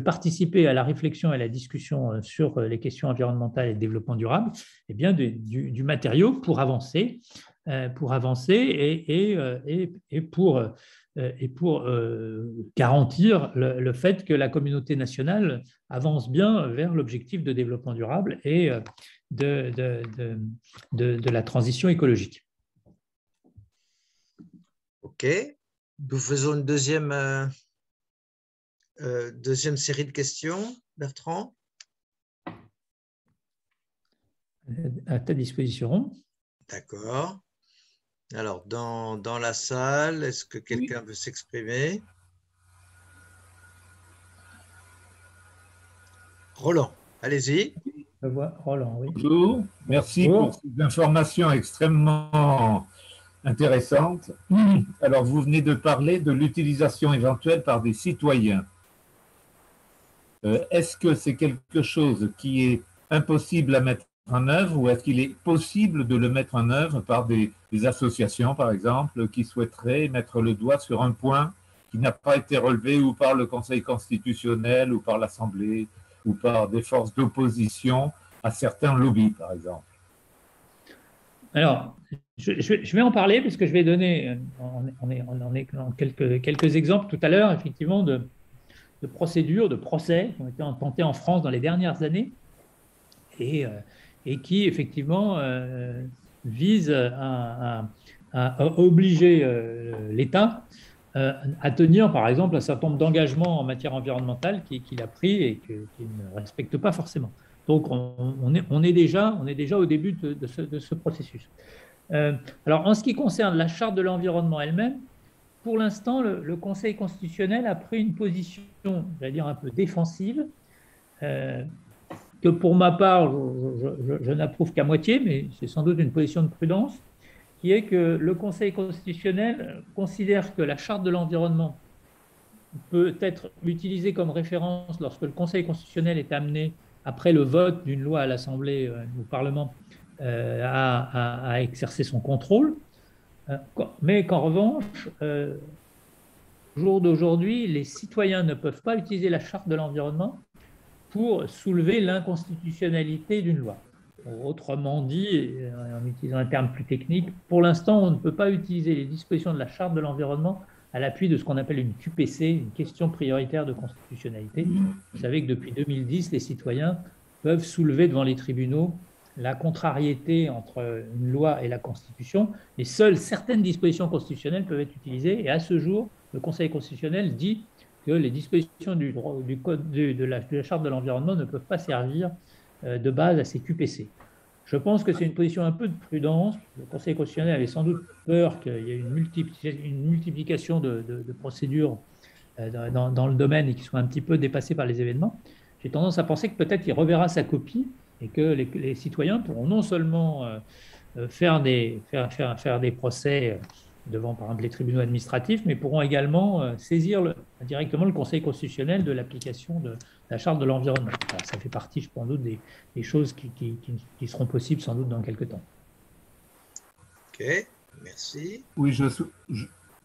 participer à la réflexion et à la discussion sur les questions environnementales et de développement durable, eh bien, du matériau pour avancer et pour garantir le fait que la communauté nationale avance bien vers l'objectif de développement durable et de la transition écologique. OK. Nous faisons une deuxième série de questions. Bertrand? À ta disposition. D'accord. Alors, dans la salle, est-ce que quelqu'un veut s'exprimer? Roland, allez-y. Je vois Roland, oui. Bonjour, merci pour ces informations extrêmement intéressantes. Alors, vous venez de parler de l'utilisation éventuelle par des citoyens. Est-ce que c'est quelque chose qui est impossible à mettre en œuvre ou est-ce qu'il est possible de le mettre en œuvre par des associations, par exemple, qui souhaiteraient mettre le doigt sur un point qui n'a pas été relevé ou par le Conseil constitutionnel ou par l'Assemblée ou par des forces d'opposition à certains lobbies, par exemple? Alors, je vais en parler parce que je vais donner quelques exemples tout à l'heure, effectivement, de procédures, de procès qui ont été tentés en France dans les dernières années et qui, effectivement, visent à obliger l'État à tenir, par exemple, un certain nombre d'engagements en matière environnementale qu'il a pris et qu'il ne respecte pas forcément. Donc, on est déjà au début de ce processus. Alors, en ce qui concerne la Charte de l'environnement elle-même, pour l'instant, le Conseil constitutionnel a pris une position, j'allais dire, un peu défensive, que pour ma part, je n'approuve qu'à moitié, mais c'est sans doute une position de prudence, qui est que le Conseil constitutionnel considère que la Charte de l'environnement peut être utilisée comme référence lorsque le Conseil constitutionnel est amené, après le vote d'une loi à l'Assemblée ou au Parlement, à exercer son contrôle, mais qu'en revanche, au jour d'aujourd'hui, les citoyens ne peuvent pas utiliser la Charte de l'environnement pour soulever l'inconstitutionnalité d'une loi. Autrement dit, en utilisant un terme plus technique, pour l'instant, on ne peut pas utiliser les dispositions de la Charte de l'environnement à l'appui de ce qu'on appelle une QPC, une question prioritaire de constitutionnalité. Vous savez que depuis 2010, les citoyens peuvent soulever devant les tribunaux la contrariété entre une loi et la Constitution, mais seules certaines dispositions constitutionnelles peuvent être utilisées. Et à ce jour, le Conseil constitutionnel dit que les dispositions du code de la Charte de l'environnement ne peuvent pas servir de base à ces QPC. Je pense que c'est une position un peu de prudence. Le Conseil constitutionnel avait sans doute peur qu'il y ait une multiplication de procédures dans le domaine et qu'il soit un petit peu dépassé par les événements. J'ai tendance à penser que peut-être il reverra sa copie et que les citoyens pourront non seulement faire des procès devant par exemple les tribunaux administratifs, mais pourront également saisir directement le Conseil constitutionnel de l'application de la Charte de l'environnement. Ça fait partie, je pense, des choses qui seront possibles sans doute dans quelques temps. Ok, merci. Oui,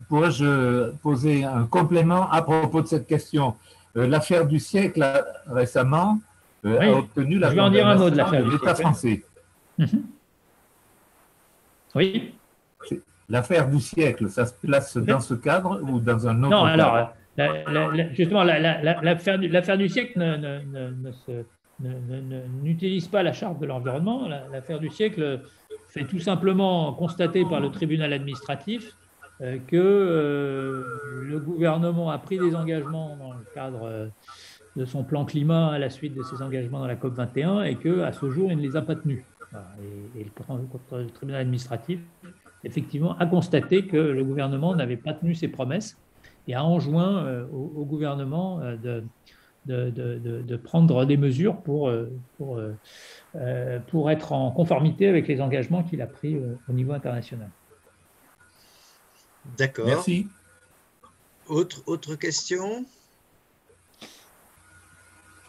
pourrais-je poser un complément à propos de cette question? L'affaire du siècle, récemment, Oui, a obtenu la je vais en dire un mot de condamnation l'affaire de du l'État siècle. français. Oui. L'affaire du siècle, ça se place dans ce cadre ou dans un autre Non, cadre? alors, justement, l'affaire du siècle n'utilise pas la charte de l'environnement. L'affaire du siècle fait tout simplement constater par le tribunal administratif que le gouvernement a pris des engagements dans le cadre de son plan climat à la suite de ses engagements dans la COP 21 et qu'à ce jour, il ne les a pas tenus. Voilà. Et le tribunal administratif, effectivement, a constaté que le gouvernement n'avait pas tenu ses promesses et a enjoint au gouvernement de prendre des mesures pour être en conformité avec les engagements qu'il a pris au niveau international. D'accord. Merci. Autre question? Je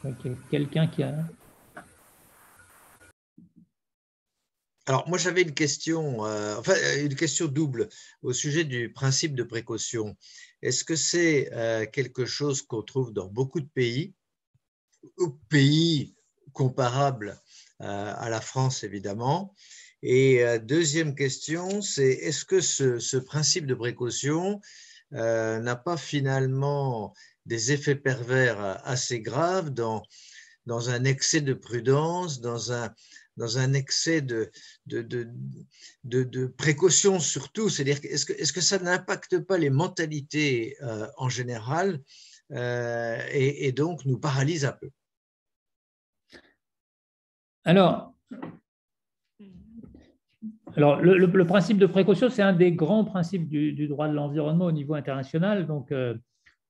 crois qu'il y a quelqu'un qui a… Alors, moi, j'avais une question, une question double au sujet du principe de précaution. Est-ce que c'est quelque chose qu'on trouve dans beaucoup de pays comparables à la France, évidemment? Et deuxième question, c'est est-ce que ce principe de précaution n'a pas finalement des effets pervers assez graves dans un excès de prudence, dans un excès de précaution surtout? C'est-à-dire, est-ce que ça n'impacte pas les mentalités en général et donc nous paralyse un peu? Alors, le principe de précaution, c'est un des grands principes du droit de l'environnement au niveau international. Donc,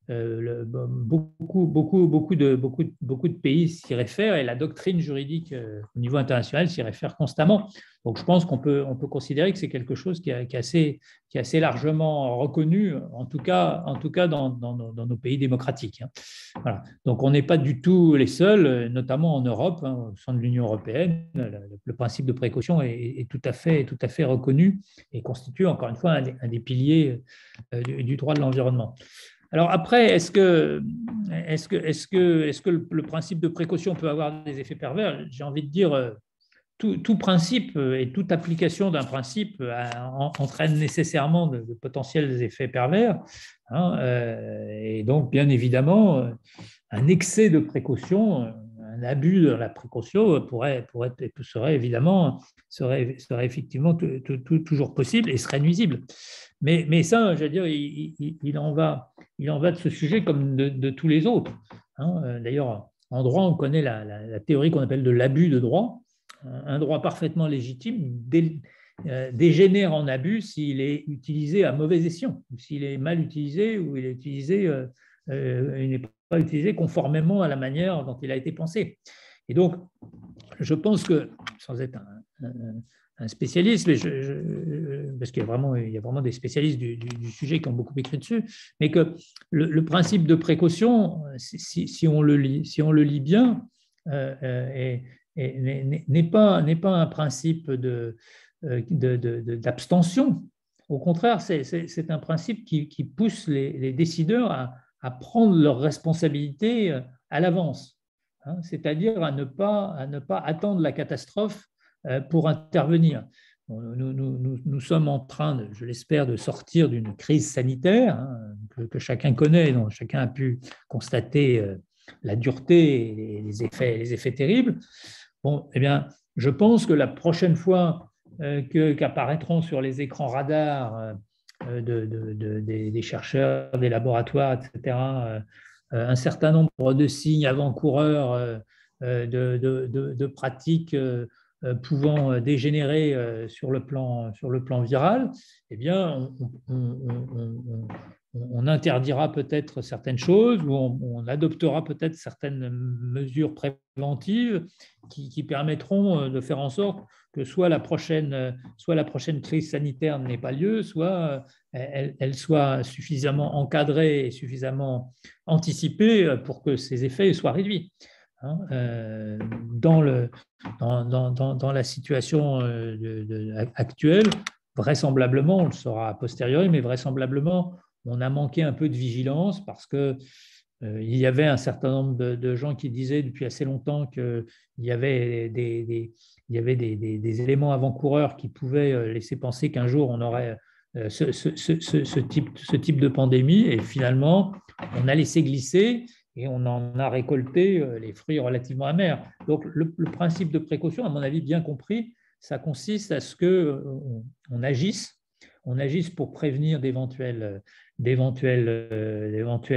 beaucoup de pays s'y réfèrent et la doctrine juridique au niveau international s'y réfère constamment. Donc, je pense qu'on peut considérer que c'est quelque chose qui est assez largement reconnu, en tout cas dans nos pays démocratiques. Voilà. Donc, on n'est pas du tout les seuls, notamment en Europe, au sein de l'Union européenne. Le principe de précaution est tout à fait reconnu et constitue, encore une fois, un des piliers du droit de l'environnement. Alors après, est-ce que le principe de précaution peut avoir des effets pervers? J'ai envie de dire, tout principe et toute application d'un principe entraîne nécessairement de potentiels effets pervers. Et donc, bien évidemment, un excès de précaution, un abus de la précaution serait effectivement toujours possible et serait nuisible. Mais ça, je veux dire, il en va de ce sujet comme de tous les autres. D'ailleurs, en droit, on connaît la théorie qu'on appelle de l'abus de droit. Un droit parfaitement légitime dégénère en abus s'il est utilisé à mauvais escient, ou s'il est mal utilisé, ou il n'est pas utilisé conformément à la manière dont il a été pensé. Et donc, je pense que, sans être un spécialiste, parce qu'il y a vraiment des spécialistes du sujet qui ont beaucoup écrit dessus, mais que le principe de précaution, si on le lit bien, n'est pas un principe d'abstention. Au contraire, c'est un principe qui pousse les décideurs à prendre leurs responsabilités à l'avance, c'est-à-dire à ne pas attendre la catastrophe pour intervenir. Nous sommes en train, je l'espère, de sortir d'une crise sanitaire que chacun connaît, dont chacun a pu constater la dureté et les effets terribles. Bon, eh bien, je pense que la prochaine fois qu'apparaîtront sur les écrans radars des chercheurs, des laboratoires, etc., un certain nombre de signes avant-coureurs de pratiques pouvant dégénérer sur le plan viral, eh bien, on interdira peut-être certaines choses ou on adoptera peut-être certaines mesures préventives qui permettront de faire en sorte que soit la prochaine crise sanitaire n'ait pas lieu, soit elle soit suffisamment encadrée et suffisamment anticipée pour que ses effets soient réduits. Dans la situation actuelle, vraisemblablement, on le saura a posteriori, mais vraisemblablement, on a manqué un peu de vigilance parce que il y avait un certain nombre de gens qui disaient depuis assez longtemps qu'il y avait des éléments avant-coureurs qui pouvaient laisser penser qu'un jour on aurait ce type de pandémie, et finalement on a laissé glisser et on en a récolté les fruits relativement amers. Donc le principe de précaution, à mon avis bien compris, ça consiste à ce qu'on agisse pour prévenir d'éventuels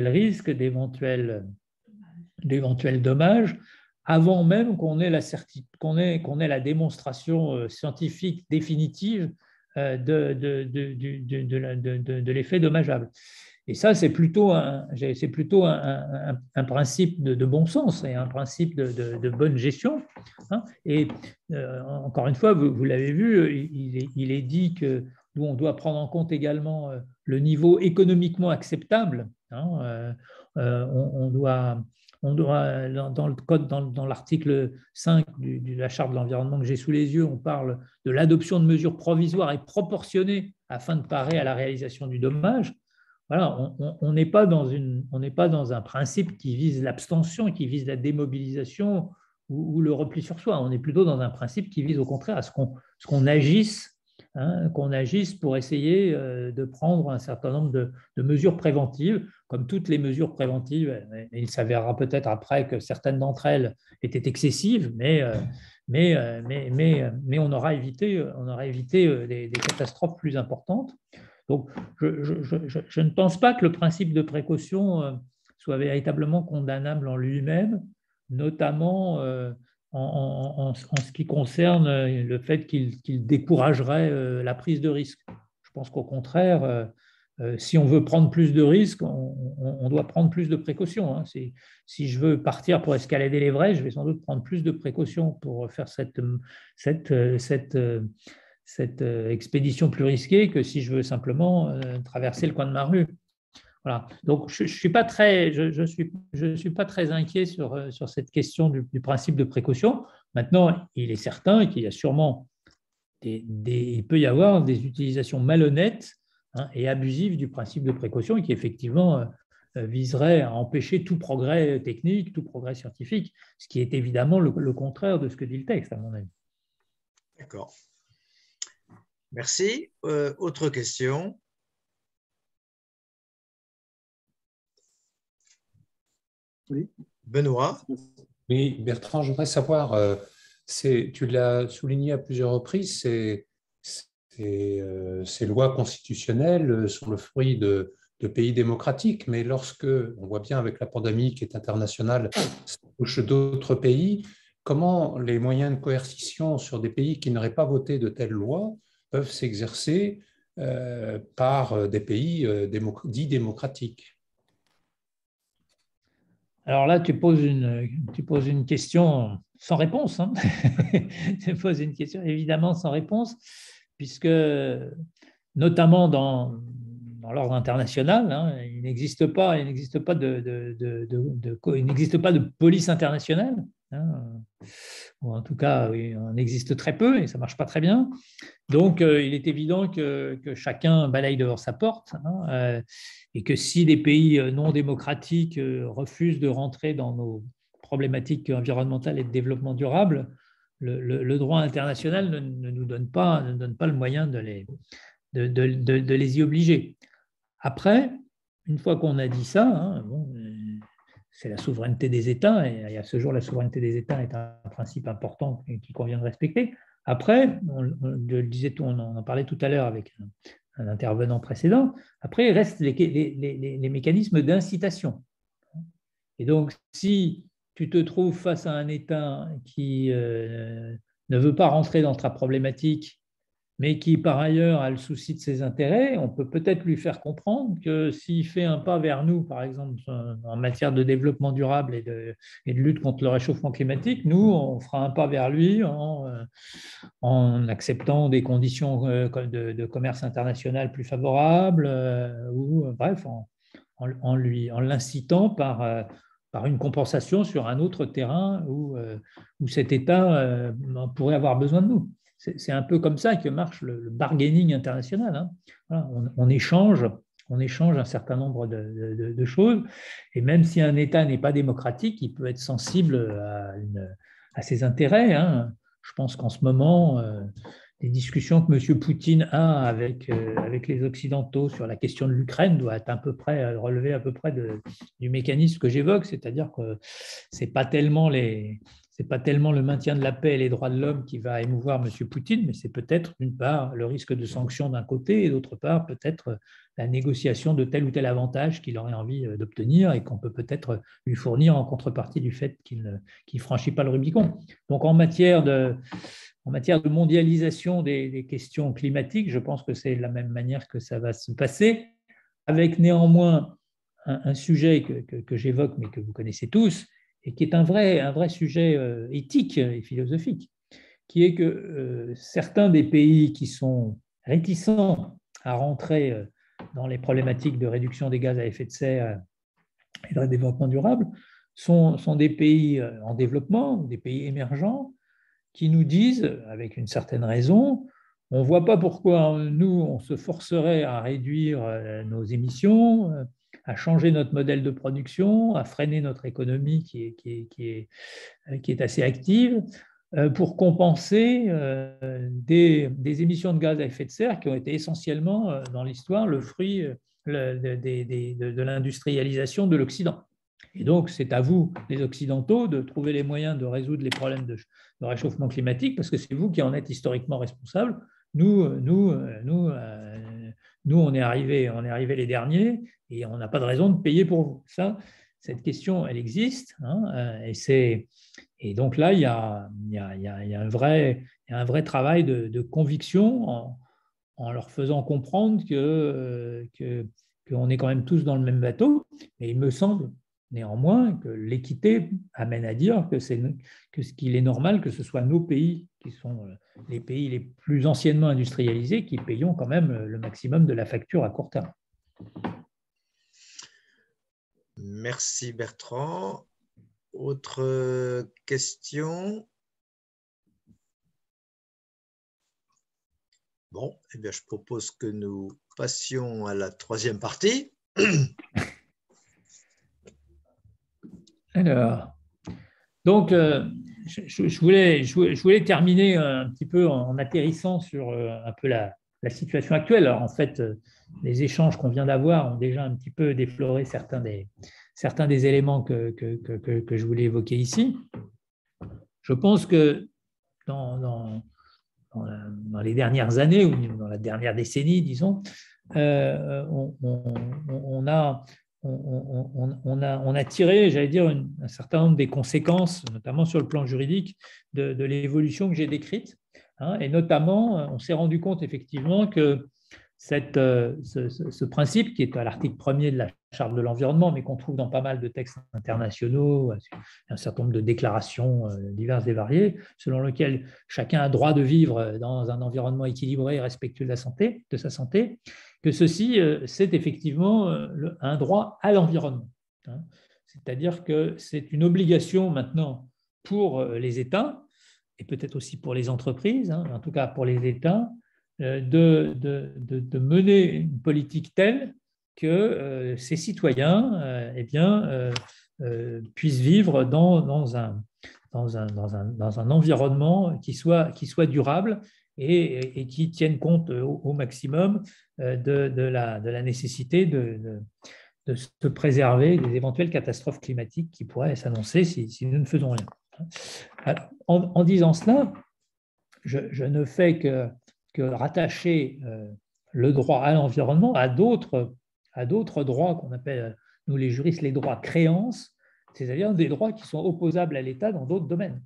risques, d'éventuels dommages, avant même qu'on ait la démonstration scientifique définitive de l'effet dommageable. Et ça, c'est plutôt un principe de bon sens et un principe de bonne gestion. Et encore une fois, vous l'avez vu, il est dit que on doit prendre en compte également le niveau économiquement acceptable. On doit dans le code, dans l'article 5 de la Charte de l'environnement que j'ai sous les yeux, on parle de l'adoption de mesures provisoires et proportionnées afin de parer à la réalisation du dommage. Voilà, on n'est pas dans un principe qui vise l'abstention, qui vise la démobilisation ou le repli sur soi. On est plutôt dans un principe qui vise au contraire à ce qu'on agisse pour essayer de prendre un certain nombre de mesures préventives. Comme toutes les mesures préventives, il s'avérera peut-être après que certaines d'entre elles étaient excessives, mais on aura évité des catastrophes plus importantes. Donc, je ne pense pas que le principe de précaution soit véritablement condamnable en lui-même, notamment en ce qui concerne le fait qu'il découragerait la prise de risque. Je pense qu'au contraire, si on veut prendre plus de risques, on doit prendre plus de précautions. Si je veux partir pour escalader l'Everest, je vais sans doute prendre plus de précautions pour faire cette expédition plus risquée que si je veux simplement traverser le coin de ma rue. Voilà. Donc, je suis pas très inquiet sur cette question du principe de précaution. Maintenant, il est certain qu'il y a sûrement il peut y avoir des utilisations malhonnêtes et abusives du principe de précaution qui effectivement viserait à empêcher tout progrès technique, tout progrès scientifique, ce qui est évidemment le contraire de ce que dit le texte, à mon avis. D'accord. Merci. Autre question? Oui. Benoît? Oui, Bertrand, je voudrais savoir, tu l'as souligné à plusieurs reprises, ces lois constitutionnelles sont le fruit de pays démocratiques, mais lorsque, on voit bien avec la pandémie qui est internationale, ça touche d'autres pays, comment les moyens de coercition sur des pays qui n'auraient pas voté de telles lois peuvent s'exercer par des pays dits démocratiques? Alors là, tu poses une question sans réponse. Tu poses une question évidemment sans réponse, puisque notamment dans l'ordre international, il n'existe pas de police internationale. Ou en tout cas, oui, on existe très peu et ça ne marche pas très bien. Donc, il est évident que chacun balaye devant sa porte et que si des pays non démocratiques refusent de rentrer dans nos problématiques environnementales et de développement durable, le droit international ne nous donne pas le moyen de les y obliger. Après, une fois qu'on a dit ça, c'est la souveraineté des États, et à ce jour, la souveraineté des États est un principe important qu'il convient de respecter. Après, on en parlait tout à l'heure avec un intervenant précédent, après, il reste les mécanismes d'incitation. Et donc, si tu te trouves face à un État qui ne veut pas rentrer dans ta problématique, mais qui par ailleurs a le souci de ses intérêts, on peut peut-être lui faire comprendre que s'il fait un pas vers nous, par exemple en matière de développement durable et de lutte contre le réchauffement climatique, nous, on fera un pas vers lui en acceptant des conditions de commerce international plus favorables, ou bref, en l'incitant par une compensation sur un autre terrain où cet État pourrait avoir besoin de nous. C'est un peu comme ça que marche le bargaining international. Hein. Voilà, on échange un certain nombre de choses, et même si un État n'est pas démocratique, il peut être sensible à ses intérêts. Hein. Je pense qu'en ce moment, les discussions que M. Poutine a avec les Occidentaux sur la question de l'Ukraine doivent être relever à peu près du mécanisme que j'évoque, c'est-à-dire que ce n'est pas tellement le maintien de la paix et les droits de l'homme qui va émouvoir M. Poutine, mais c'est peut-être d'une part le risque de sanctions d'un côté et d'autre part peut-être la négociation de tel ou tel avantage qu'il aurait envie d'obtenir et qu'on peut peut-être lui fournir en contrepartie du fait qu'il ne franchit pas le Rubicon. Donc en matière de mondialisation des questions climatiques, je pense que c'est de la même manière que ça va se passer, avec néanmoins un sujet que j'évoque mais que vous connaissez tous, et qui est un vrai sujet éthique et philosophique, qui est que certains des pays qui sont réticents à rentrer dans les problématiques de réduction des gaz à effet de serre et de développement durable sont des pays en développement, des pays émergents, qui nous disent, avec une certaine raison, on ne voit pas pourquoi nous, on se forcerait à réduire nos émissions, à changer notre modèle de production, à freiner notre économie qui est assez active, pour compenser des émissions de gaz à effet de serre qui ont été essentiellement, dans l'histoire, le fruit de l'industrialisation de l'Occident. Et donc, c'est à vous, les Occidentaux, de trouver les moyens de résoudre les problèmes de réchauffement climatique, parce que c'est vous qui en êtes historiquement responsables. Nous, on est arrivés les derniers et on n'a pas de raison de payer pour vous. Cette question, elle existe. Hein, et donc là, il y a un vrai travail de conviction en leur faisant comprendre qu'on est quand même tous dans le même bateau. Et il me semble néanmoins que l'équité amène à dire qu'il est normal que ce soit nos pays, qui sont les pays les plus anciennement industrialisés, qui payons quand même le maximum de la facture à court terme. Merci Bertrand. Autre question? Bon, eh bien, je propose que nous passions à la troisième partie. Alors, donc, je voulais terminer un petit peu en atterrissant sur un peu la situation actuelle. Alors, en fait, les échanges qu'on vient d'avoir ont déjà un petit peu défloré certains des éléments que je voulais évoquer ici. Je pense que dans les dernières années, ou dans la dernière décennie, disons, on a tiré, j'allais dire, un certain nombre des conséquences, notamment sur le plan juridique, de l'évolution que j'ai décrite. Hein, et notamment, on s'est rendu compte effectivement que ce principe, qui est à l'article 1er de la Charte de l'environnement, mais qu'on trouve dans pas mal de textes internationaux, un certain nombre de déclarations diverses et variées, selon lequel chacun a droit de vivre dans un environnement équilibré et respectueux de sa santé, que ceci, c'est effectivement un droit à l'environnement. Hein. C'est-à-dire que c'est une obligation maintenant pour les États, et peut-être aussi pour les entreprises, hein, en tout cas pour les États, de mener une politique telle que ces citoyens puissent vivre dans un environnement qui soit durable et qui tienne compte au maximum de la nécessité de se préserver des éventuelles catastrophes climatiques qui pourraient s'annoncer si nous ne faisons rien. Alors, en disant cela, je ne fais que rattacher le droit à l'environnement à d'autres droits qu'on appelle, nous les juristes, les droits créances, c'est-à-dire des droits qui sont opposables à l'État dans d'autres domaines.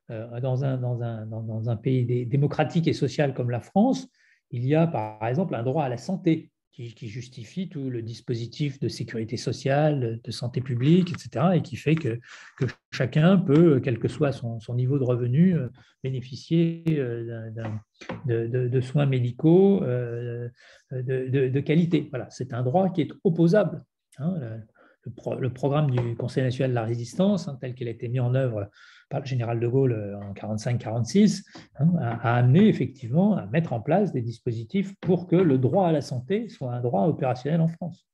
dans un pays démocratique et social comme la France, il y a par exemple un droit à la santé qui justifie tout le dispositif de sécurité sociale, de santé publique, etc., et qui fait que chacun peut, quel que soit son niveau de revenu, bénéficier de soins médicaux de qualité. Voilà, c'est un droit qui est opposable. Le programme du Conseil national de la résistance, tel qu'il a été mis en œuvre par le général de Gaulle en 1945-1946, a amené effectivement à mettre en place des dispositifs pour que le droit à la santé soit un droit opérationnel en France.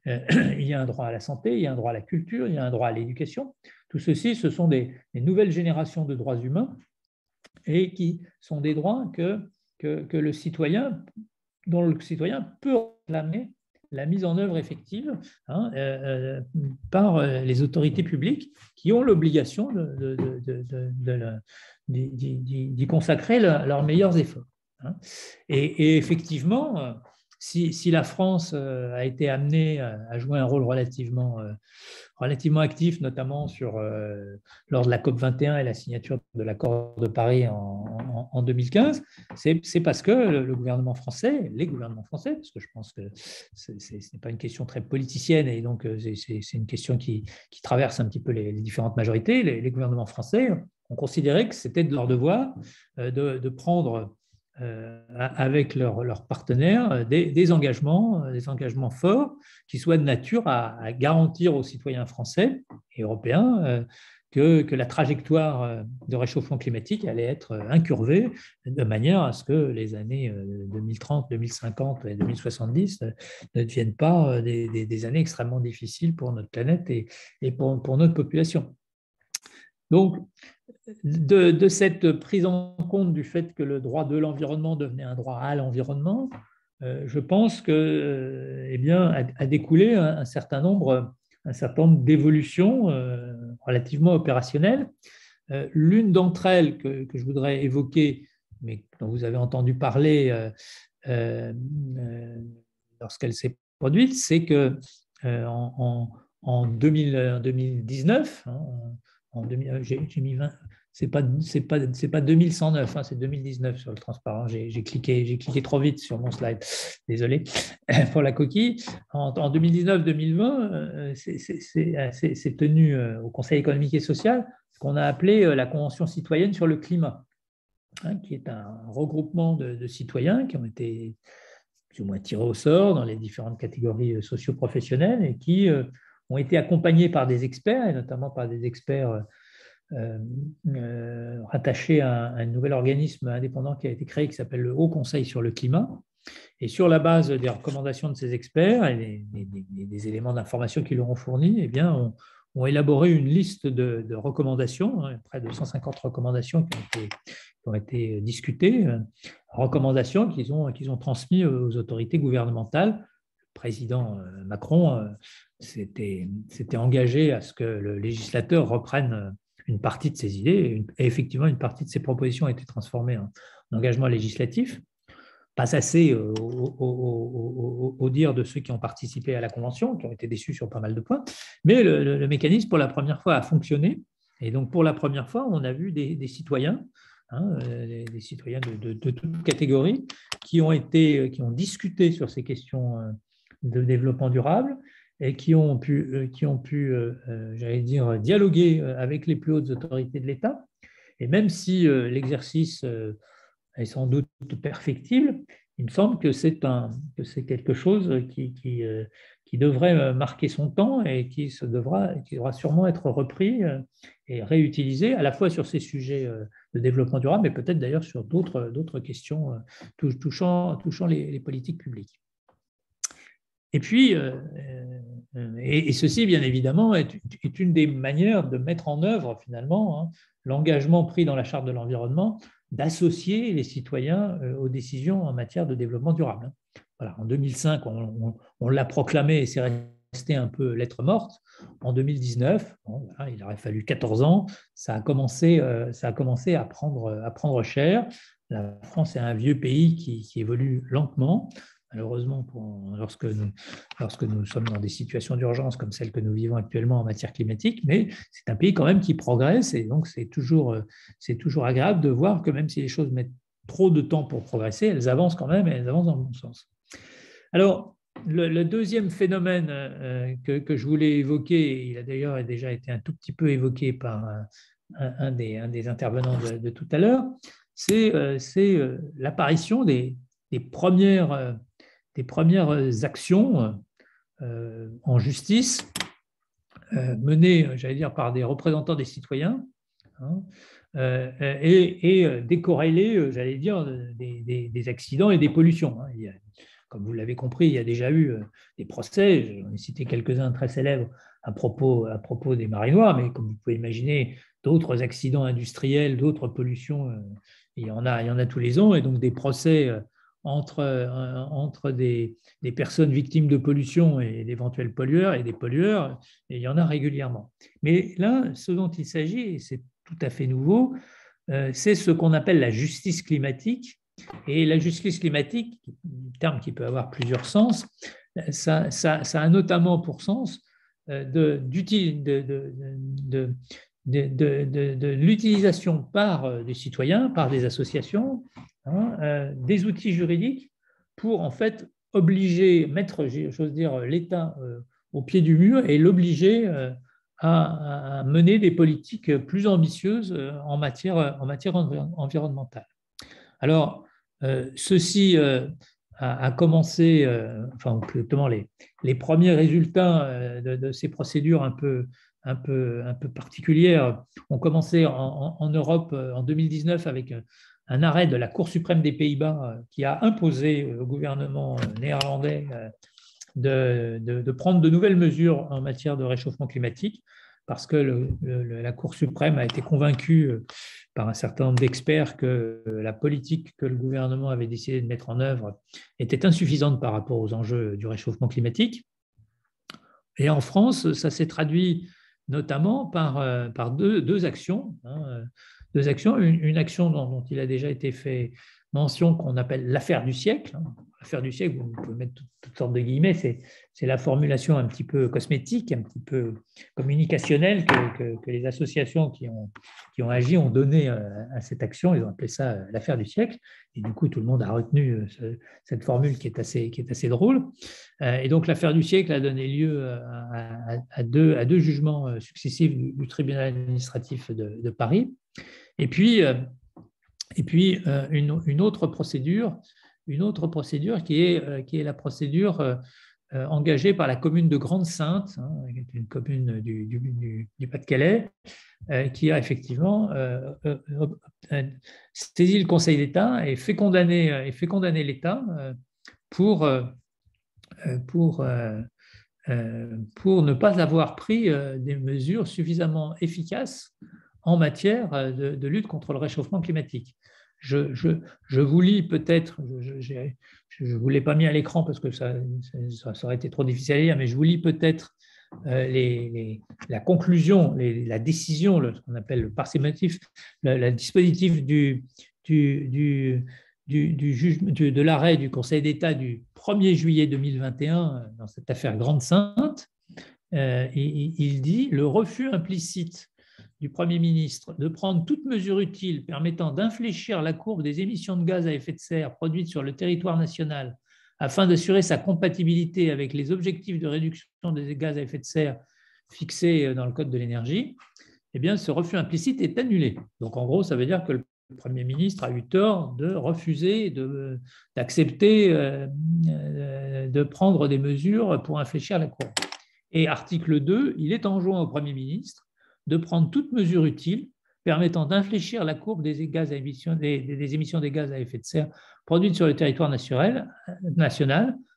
Il y a un droit à la santé, il y a un droit à la culture, il y a un droit à l'éducation. Tout ceci, ce sont des nouvelles générations de droits humains et qui sont des droits dont le citoyen peut réclamer la mise en œuvre effective par les autorités publiques qui ont l'obligation d'y consacrer leurs meilleurs efforts. Et effectivement, si la France a été amenée à jouer un rôle relativement actif, notamment lors de la COP21 et la signature de l'accord de Paris en 2015, c'est parce que les gouvernements français, parce que je pense que ce n'est pas une question très politicienne et donc c'est une question qui traverse un petit peu les différentes majorités, les gouvernements français ont considéré que c'était de leur devoir de prendre avec leurs partenaires des engagements forts qui soient de nature à garantir aux citoyens français et européens que la trajectoire de réchauffement climatique allait être incurvée de manière à ce que les années 2030, 2050 et 2070 ne deviennent pas des années extrêmement difficiles pour notre planète et pour notre population. Donc, de cette prise en compte du fait que le droit de l'environnement devenait un droit à l'environnement, je pense que, a découlé un certain nombre d'évolutions relativement opérationnelles. L'une d'entre elles que je voudrais évoquer, mais dont vous avez entendu parler lorsqu'elle s'est produite, c'est que en 2019, j'ai mis 20, c'est pas 2109, c'est 2019 sur le transparent. J'ai cliqué trop vite sur mon slide. Désolé pour la coquille. En 2019-2020, c'est tenu au Conseil économique et social ce qu'on a appelé la Convention citoyenne sur le climat, qui est un regroupement de citoyens qui ont été plus ou moins tirés au sort dans les différentes catégories socio-professionnelles et qui ont été accompagnés par des experts, et notamment par des experts rattachés à un nouvel organisme indépendant qui a été créé, qui s'appelle le Haut Conseil sur le climat. Et sur la base des recommandations de ces experts et des éléments d'information qu'ils leur ont fournis, ont élaboré une liste de recommandations, près de 150 recommandations qui ont été discutées, recommandations qu'ils ont transmises aux autorités gouvernementales. Le président Macron s'était engagé à ce que le législateur reprenne une partie de ses idées, et effectivement, une partie de ses propositions a été transformée en engagement législatif. Pas assez au dire de ceux qui ont participé à la Convention, qui ont été déçus sur pas mal de points, mais le mécanisme, pour la première fois, a fonctionné. Et donc, pour la première fois, on a vu des citoyens, des citoyens de toute catégorie, qui ont discuté sur ces questions de développement durable et qui ont pu j'allais dire, dialoguer avec les plus hautes autorités de l'État. Et même si l'exercice est sans doute perfectible, il me semble que c'est quelque chose qui devrait marquer son temps et qui devra sûrement être repris et réutilisé, à la fois sur ces sujets de développement durable, mais peut-être d'ailleurs sur d'autres questions touchant les politiques publiques. Et puis, et ceci, bien évidemment, est une des manières de mettre en œuvre, finalement, l'engagement pris dans la Charte de l'environnement d'associer les citoyens aux décisions en matière de développement durable. Voilà, en 2005, on l'a proclamé et c'est resté un peu lettre morte. En 2019, il aurait fallu 14 ans, ça a commencé à prendre cher. La France est un vieux pays qui évolue lentement. malheureusement, lorsque nous sommes dans des situations d'urgence comme celle que nous vivons actuellement en matière climatique, mais c'est un pays quand même qui progresse, et donc c'est toujours agréable de voir que même si les choses mettent trop de temps pour progresser, elles avancent quand même, et elles avancent dans le bon sens. Alors, le deuxième phénomène que je voulais évoquer, il a d'ailleurs déjà été un tout petit peu évoqué par un des intervenants de tout à l'heure, c'est l'apparition des premières actions en justice menées, j'allais dire, par des représentants des citoyens, hein, et décorrélées, j'allais dire, des accidents et des pollutions. Hein. Comme vous l'avez compris, il y a déjà eu des procès, j'en ai cité quelques-uns très célèbres à propos des marées noires, mais comme vous pouvez imaginer, d'autres accidents industriels, d'autres pollutions, il y en a tous les ans, et donc des procès entre des personnes victimes de pollution et d'éventuels pollueurs et des pollueurs, et il y en a régulièrement. Mais là, ce dont il s'agit, et c'est tout à fait nouveau, c'est ce qu'on appelle la justice climatique. Et la justice climatique, un terme qui peut avoir plusieurs sens, ça a notamment pour sens de l'utilisation par des citoyens, par des associations, hein, des outils juridiques pour en fait obliger, mettre, j'ose dire, l'État au pied du mur et l'obliger à mener des politiques plus ambitieuses en matière environnementale. Alors, ceci a commencé, enfin, plutôt les premiers résultats de ces procédures un peu particulières ont commencé en Europe en 2019 avec un arrêt de la Cour suprême des Pays-Bas qui a imposé au gouvernement néerlandais de prendre de nouvelles mesures en matière de réchauffement climatique, parce que la Cour suprême a été convaincue par un certain nombre d'experts que la politique que le gouvernement avait décidé de mettre en œuvre était insuffisante par rapport aux enjeux du réchauffement climatique. Et en France, ça s'est traduit notamment par deux actions. Deux actions. Une action dont il a déjà été fait mention qu'on appelle l'affaire du siècle. L'affaire du siècle, vous pouvez mettre toutes sortes de guillemets, c'est la formulation un petit peu cosmétique, un petit peu communicationnelle que les associations qui ont agi ont donné à cette action. Ils ont appelé ça l'affaire du siècle. Et du coup, tout le monde a retenu cette formule qui est assez drôle. Et donc, l'affaire du siècle a donné lieu à deux jugements successifs du tribunal administratif de Paris. Et puis une autre procédure qui est la procédure engagée par la commune de Grande-Sainte, qui est une commune du Pas-de-Calais, qui a effectivement saisi le Conseil d'État et fait condamner l'État pour ne pas avoir pris des mesures suffisamment efficaces en matière de lutte contre le réchauffement climatique. Je vous lis peut-être, je ne vous l'ai pas mis à l'écran parce que ça aurait été trop difficile à lire, mais je vous lis peut-être la conclusion, la décision, ce qu'on appelle le parsématif, le dispositif de l'arrêt du Conseil d'État du 1er juillet 2021 dans cette affaire Grande-Sainte. Il dit « Le refus implicite du Premier ministre de prendre toute mesure utile permettant d'infléchir la courbe des émissions de gaz à effet de serre produites sur le territoire national afin d'assurer sa compatibilité avec les objectifs de réduction des gaz à effet de serre fixés dans le Code de l'énergie, eh bien, ce refus implicite est annulé. » Donc, en gros, ça veut dire que le Premier ministre a eu tort de refuser d'accepter de prendre des mesures pour infléchir la courbe. Et article 2, il est enjoint au Premier ministre de prendre toute mesure utile permettant d'infléchir la courbe des émissions des gaz à effet de serre produites sur le territoire national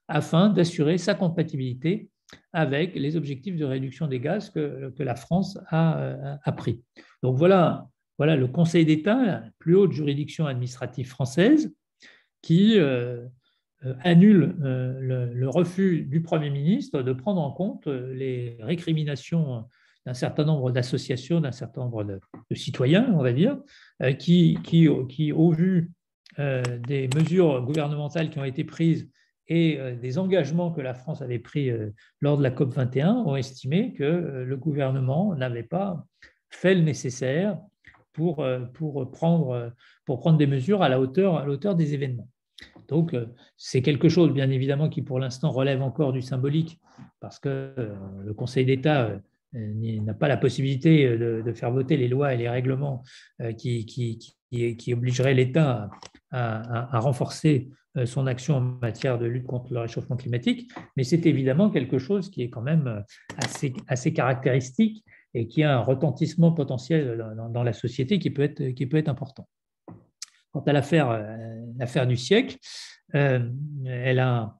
afin d'assurer sa compatibilité avec les objectifs de réduction des gaz que la France a pris. Donc voilà le Conseil d'État, la plus haute juridiction administrative française, qui annule le refus du Premier ministre de prendre en compte les récriminations d'un certain nombre d'associations, d'un certain nombre de citoyens, on va dire, qui au vu des mesures gouvernementales qui ont été prises et des engagements que la France avait pris lors de la COP21 ont estimé que le gouvernement n'avait pas fait le nécessaire pour prendre des mesures à la hauteur des événements. Donc, c'est quelque chose, bien évidemment, qui pour l'instant relève encore du symbolique, parce que le Conseil d'État n'a pas la possibilité de faire voter les lois et les règlements qui obligeraient l'État à renforcer son action en matière de lutte contre le réchauffement climatique, mais c'est évidemment quelque chose qui est quand même assez caractéristique et qui a un retentissement potentiel dans la société qui peut être important. Quant à l'affaire du siècle, elle a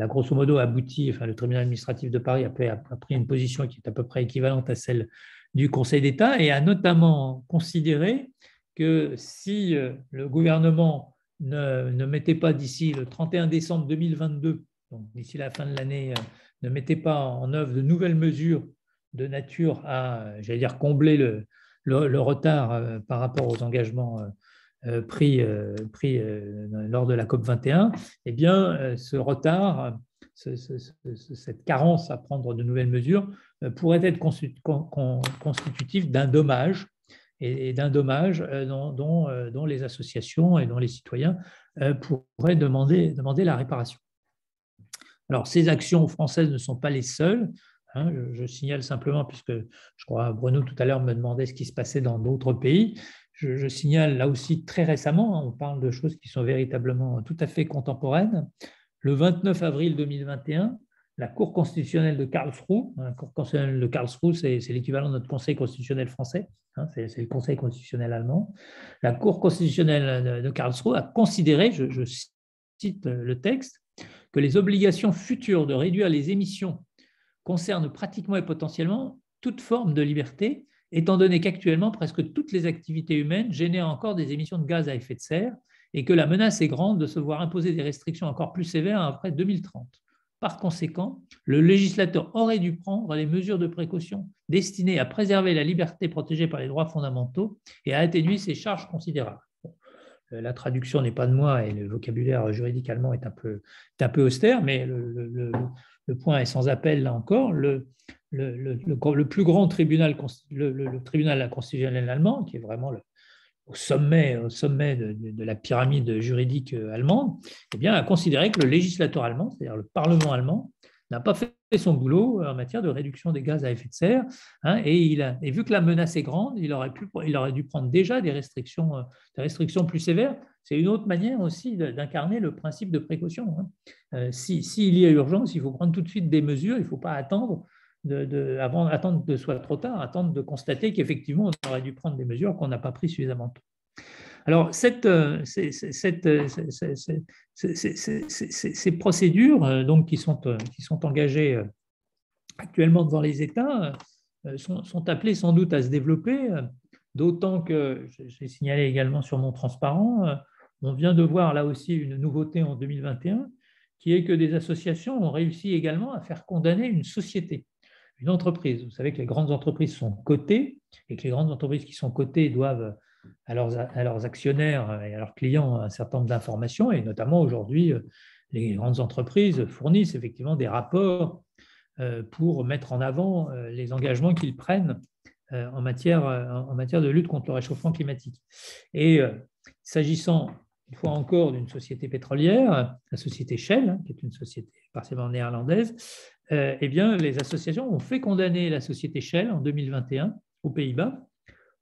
grosso modo abouti, enfin, le tribunal administratif de Paris a pris une position qui est à peu près équivalente à celle du Conseil d'État et a notamment considéré que si le gouvernement ne mettait pas d'ici le 31 décembre 2022, donc d'ici la fin de l'année, ne mettait pas en œuvre de nouvelles mesures de nature à, j'allais dire, combler le retard par rapport aux engagements pris lors de la COP21, eh bien, ce retard, cette carence à prendre de nouvelles mesures pourrait être constitutif d'un dommage et d'un dommage dont les associations et dont les citoyens pourraient demander la réparation. Alors, ces actions françaises ne sont pas les seules. Je signale simplement, puisque je crois Bruno tout à l'heure me demandait ce qui se passait dans d'autres pays, je signale là aussi très récemment, on parle de choses qui sont véritablement tout à fait contemporaines. Le 29 avril 2021, la Cour constitutionnelle de Karlsruhe, la Cour constitutionnelle de Karlsruhe, c'est l'équivalent de notre Conseil constitutionnel français, c'est le Conseil constitutionnel allemand. La Cour constitutionnelle de Karlsruhe a considéré, je cite le texte, que les obligations futures de réduire les émissions concernent pratiquement et potentiellement toute forme de liberté, étant donné qu'actuellement, presque toutes les activités humaines génèrent encore des émissions de gaz à effet de serre et que la menace est grande de se voir imposer des restrictions encore plus sévères après 2030. Par conséquent, le législateur aurait dû prendre les mesures de précaution destinées à préserver la liberté protégée par les droits fondamentaux et à atténuer ces charges considérables. La traduction n'est pas de moi et le vocabulaire juridique allemand est un peu austère, mais le point est sans appel là encore. Le plus grand tribunal, le tribunal constitutionnel allemand, qui est vraiment au sommet de la pyramide juridique allemande, eh bien, a considéré que le législateur allemand, c'est-à-dire le Parlement allemand, n'a pas fait son boulot en matière de réduction des gaz à effet de serre. Et vu que la menace est grande, il aurait dû prendre déjà des restrictions plus sévères. C'est une autre manière aussi d'incarner le principe de précaution. S'il y a urgence, il faut prendre tout de suite des mesures, il ne faut pas attendre attendre que ce soit trop tard, attendre de constater qu'effectivement, on aurait dû prendre des mesures qu'on n'a pas prises suffisamment tôt. Alors, ces procédures donc, qui sont engagées actuellement devant les États sont appelées sans doute à se développer, d'autant que, j'ai signalé également sur mon transparent, on vient de voir là aussi une nouveauté en 2021, qui est que des associations ont réussi également à faire condamner une société, une entreprise. Vous savez que les grandes entreprises sont cotées et que les grandes entreprises qui sont cotées doivent à leurs actionnaires et à leurs clients un certain nombre d'informations, et notamment aujourd'hui, les grandes entreprises fournissent effectivement des rapports pour mettre en avant les engagements qu'ils prennent en matière de lutte contre le réchauffement climatique. Et s'agissant, une fois encore, d'une société pétrolière, la société Shell, qui est une société partiellement néerlandaise, eh bien, les associations ont fait condamner la société Shell en 2021 aux Pays-Bas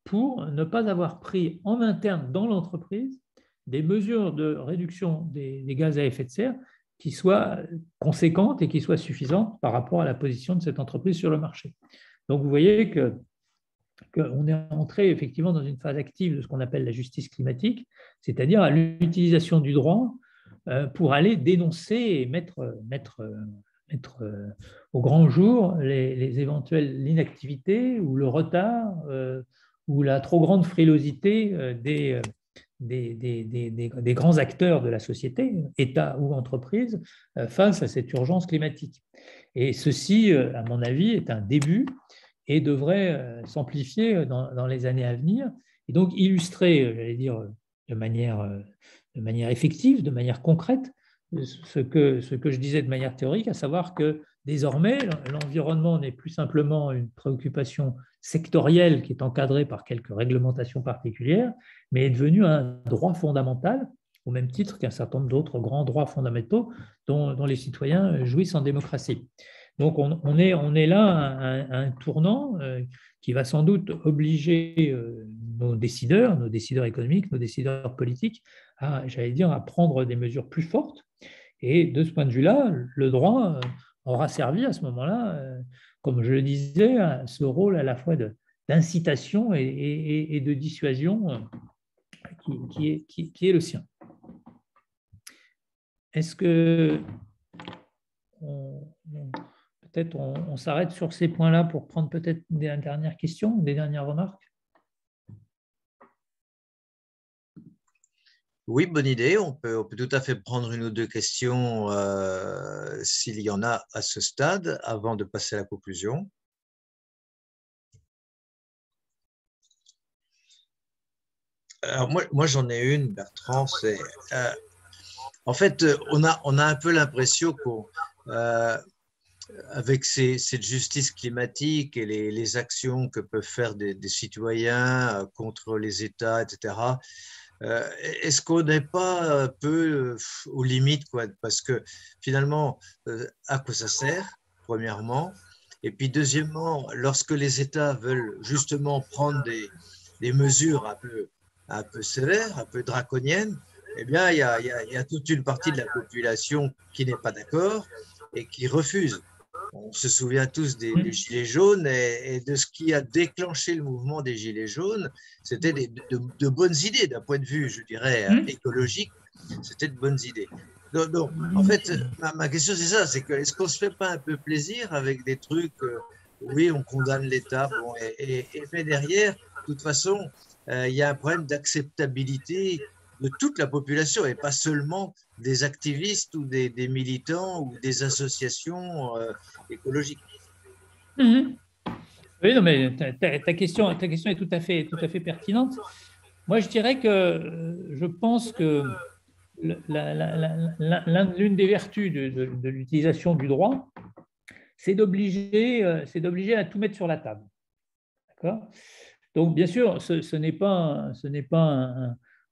pour ne pas avoir pris en interne dans l'entreprise des mesures de réduction des gaz à effet de serre qui soient conséquentes et qui soient suffisantes par rapport à la position de cette entreprise sur le marché. Donc, vous voyez qu'on est entré effectivement dans une phase active de ce qu'on appelle la justice climatique, c'est-à-dire à l'utilisation du droit pour aller dénoncer et mettre au grand jour les éventuelles inactivités ou le retard ou la trop grande frilosité des grands acteurs de la société, État ou entreprise, face à cette urgence climatique. Et ceci, à mon avis, est un début et devrait s'amplifier dans les années à venir, et donc illustrer, j'allais dire, de manière effective, de manière concrète, ce que je disais de manière théorique, à savoir que désormais, l'environnement n'est plus simplement une préoccupation sectorielle qui est encadrée par quelques réglementations particulières, mais est devenu un droit fondamental, au même titre qu'un certain nombre d'autres grands droits fondamentaux dont les citoyens jouissent en démocratie. Donc on est là à un tournant qui va sans doute obliger nos décideurs économiques, nos décideurs politiques, à prendre des mesures plus fortes. Et de ce point de vue-là, le droit aura servi à ce moment-là, comme je le disais, à ce rôle à la fois d'incitation et de dissuasion qui est le sien. Est-ce que peut-être on s'arrête sur ces points-là pour prendre peut-être des dernières questions, des dernières remarques? Oui, bonne idée. On peut tout à fait prendre une ou deux questions s'il y en a à ce stade, avant de passer à la conclusion. Alors moi j'en ai une, Bertrand. C'est en fait, on a un peu l'impression qu'avec cette justice climatique et les actions que peuvent faire des citoyens contre les États, etc., est-ce qu'on n'est pas un peu aux limites, quoi? Parce que finalement, à quoi ça sert, premièrement? Et puis deuxièmement, lorsque les États veulent justement prendre des mesures un peu sévères, un peu draconiennes, eh bien, il y a toute une partie de la population qui n'est pas d'accord et qui refuse. On se souvient tous des Gilets jaunes et de ce qui a déclenché le mouvement des Gilets jaunes. C'était de bonnes idées d'un point de vue, je dirais, écologique. C'était de bonnes idées. Donc en fait, ma question, c'est ça, c'est que est-ce qu'on ne se fait pas un peu plaisir avec des trucs, oui, on condamne l'État, bon, mais derrière, de toute façon, il y a un problème d'acceptabilité de toute la population et pas seulement des activistes ou des militants ou des associations écologiques. Oui, non, mais ta question est tout à fait pertinente. Moi, je dirais que je pense que l'une des vertus de l'utilisation du droit, c'est d'obliger à tout mettre sur la table. D'accord ? Donc, bien sûr, ce n'est pas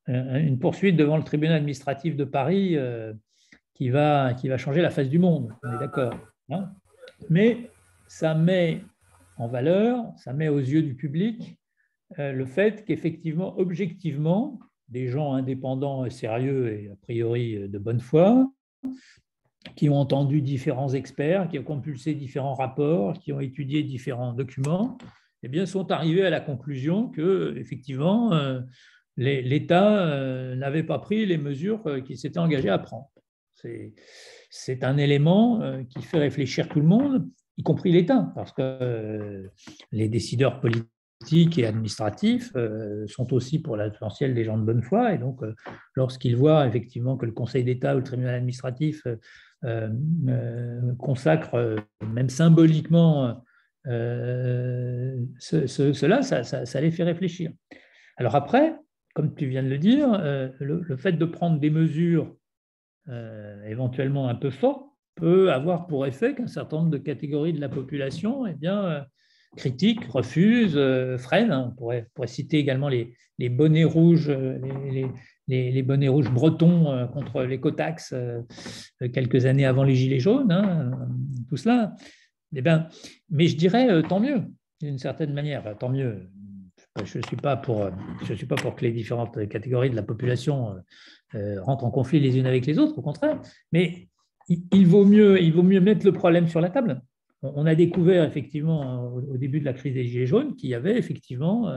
une poursuite devant le tribunal administratif de Paris qui va changer la face du monde, on est d'accord, hein ? Mais ça met en valeur, ça met aux yeux du public le fait qu'effectivement, objectivement, des gens indépendants et sérieux et a priori de bonne foi, qui ont entendu différents experts, qui ont compulsé différents rapports, qui ont étudié différents documents, eh bien, sont arrivés à la conclusion que, effectivement, l'État n'avait pas pris les mesures qu'il s'était engagé à prendre. C'est un élément qui fait réfléchir tout le monde, y compris l'État, parce que les décideurs politiques et administratifs sont aussi pour l'essentiel des gens de bonne foi, et donc lorsqu'ils voient effectivement que le Conseil d'État ou le tribunal administratif consacre, même symboliquement, cela, ça les fait réfléchir. Alors après, comme tu viens de le dire, le fait de prendre des mesures éventuellement un peu fortes peut avoir pour effet qu'un certain nombre de catégories de la population critiquent, refusent, freinent. On pourrait citer également les bonnets rouges, les bonnets rouges bretons contre l'écotaxe quelques années avant les Gilets jaunes, tout cela. Mais je dirais tant mieux, d'une certaine manière, tant mieux. Je ne suis pas pour que les différentes catégories de la population rentrent en conflit les unes avec les autres, au contraire. Mais il vaut mieux mettre le problème sur la table. On a découvert effectivement au début de la crise des Gilets jaunes qu'il y avait effectivement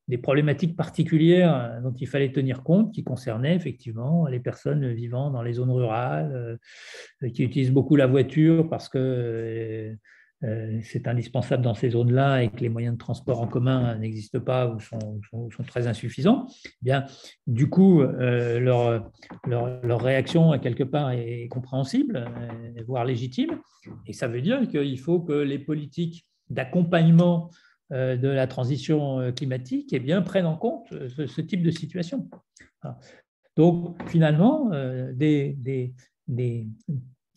des problématiques particulières dont il fallait tenir compte, qui concernaient effectivement les personnes vivant dans les zones rurales, qui utilisent beaucoup la voiture parce que c'est indispensable dans ces zones-là et que les moyens de transport en commun n'existent pas ou sont très insuffisants. Bien, du coup, leur réaction, quelque part, est compréhensible, voire légitime. Et ça veut dire qu'il faut que les politiques d'accompagnement de la transition climatique prennent en compte ce type de situation. Donc, finalement, des des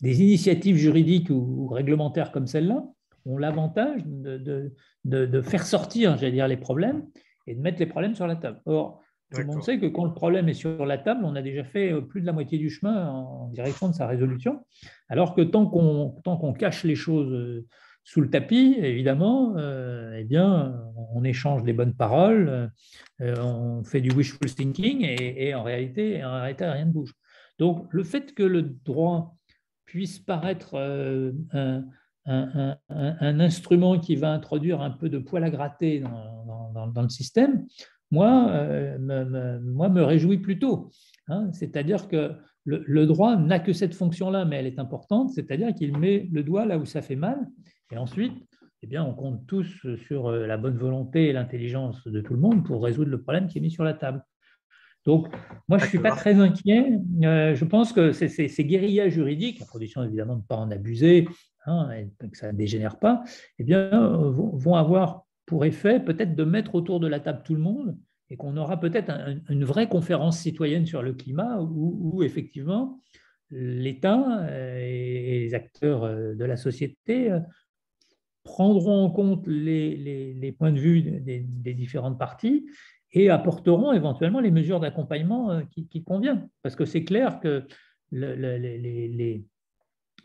initiatives juridiques ou réglementaires comme celle-là ont l'avantage de faire sortir, j'allais dire, les problèmes et de mettre les problèmes sur la table. Or, tout le monde sait que quand le problème est sur la table, on a déjà fait plus de la moitié du chemin en direction de sa résolution, alors que tant qu'on cache les choses sous le tapis, évidemment, eh bien, on échange des bonnes paroles, on fait du wishful thinking et en réalité, rien ne bouge. Donc, le fait que le droit puisse paraître un instrument qui va introduire un peu de poil à gratter dans le système, moi, me réjouit plutôt. Hein. C'est-à-dire que le droit n'a que cette fonction-là, mais elle est importante, c'est-à-dire qu'il met le doigt là où ça fait mal, et ensuite, eh bien, on compte tous sur la bonne volonté et l'intelligence de tout le monde pour résoudre le problème qui est mis sur la table. Donc, moi, je ne suis pas très inquiet. Je pense que ces guérillas juridiques, à condition évidemment de ne pas en abuser, hein, et que ça ne dégénère pas, eh bien, vont avoir pour effet peut-être de mettre autour de la table tout le monde et qu'on aura peut-être une vraie conférence citoyenne sur le climat où effectivement, l'État et les acteurs de la société prendront en compte les points de vue des différentes parties et apporteront éventuellement les mesures d'accompagnement qui conviennent. Parce que c'est clair que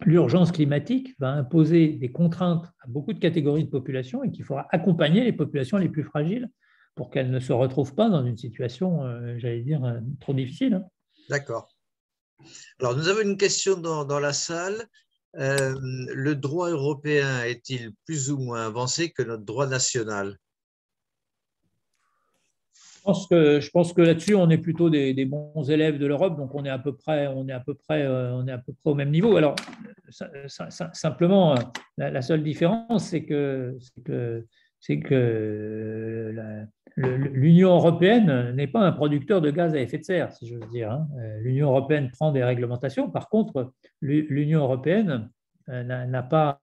l'urgence climatique va imposer des contraintes à beaucoup de catégories de population et qu'il faudra accompagner les populations les plus fragiles pour qu'elles ne se retrouvent pas dans une situation, j'allais dire, trop difficile. Hein. D'accord. Alors, nous avons une question dans la salle. Le droit européen est-il plus ou moins avancé que notre droit national? Je pense que là-dessus, on est plutôt des bons élèves de l'Europe, donc on est à peu près au même niveau. Alors, simplement, la seule différence, c'est que l'Union européenne n'est pas un producteur de gaz à effet de serre, si j'ose dire. Hein. L'Union européenne prend des réglementations. Par contre, l'Union européenne n'a pas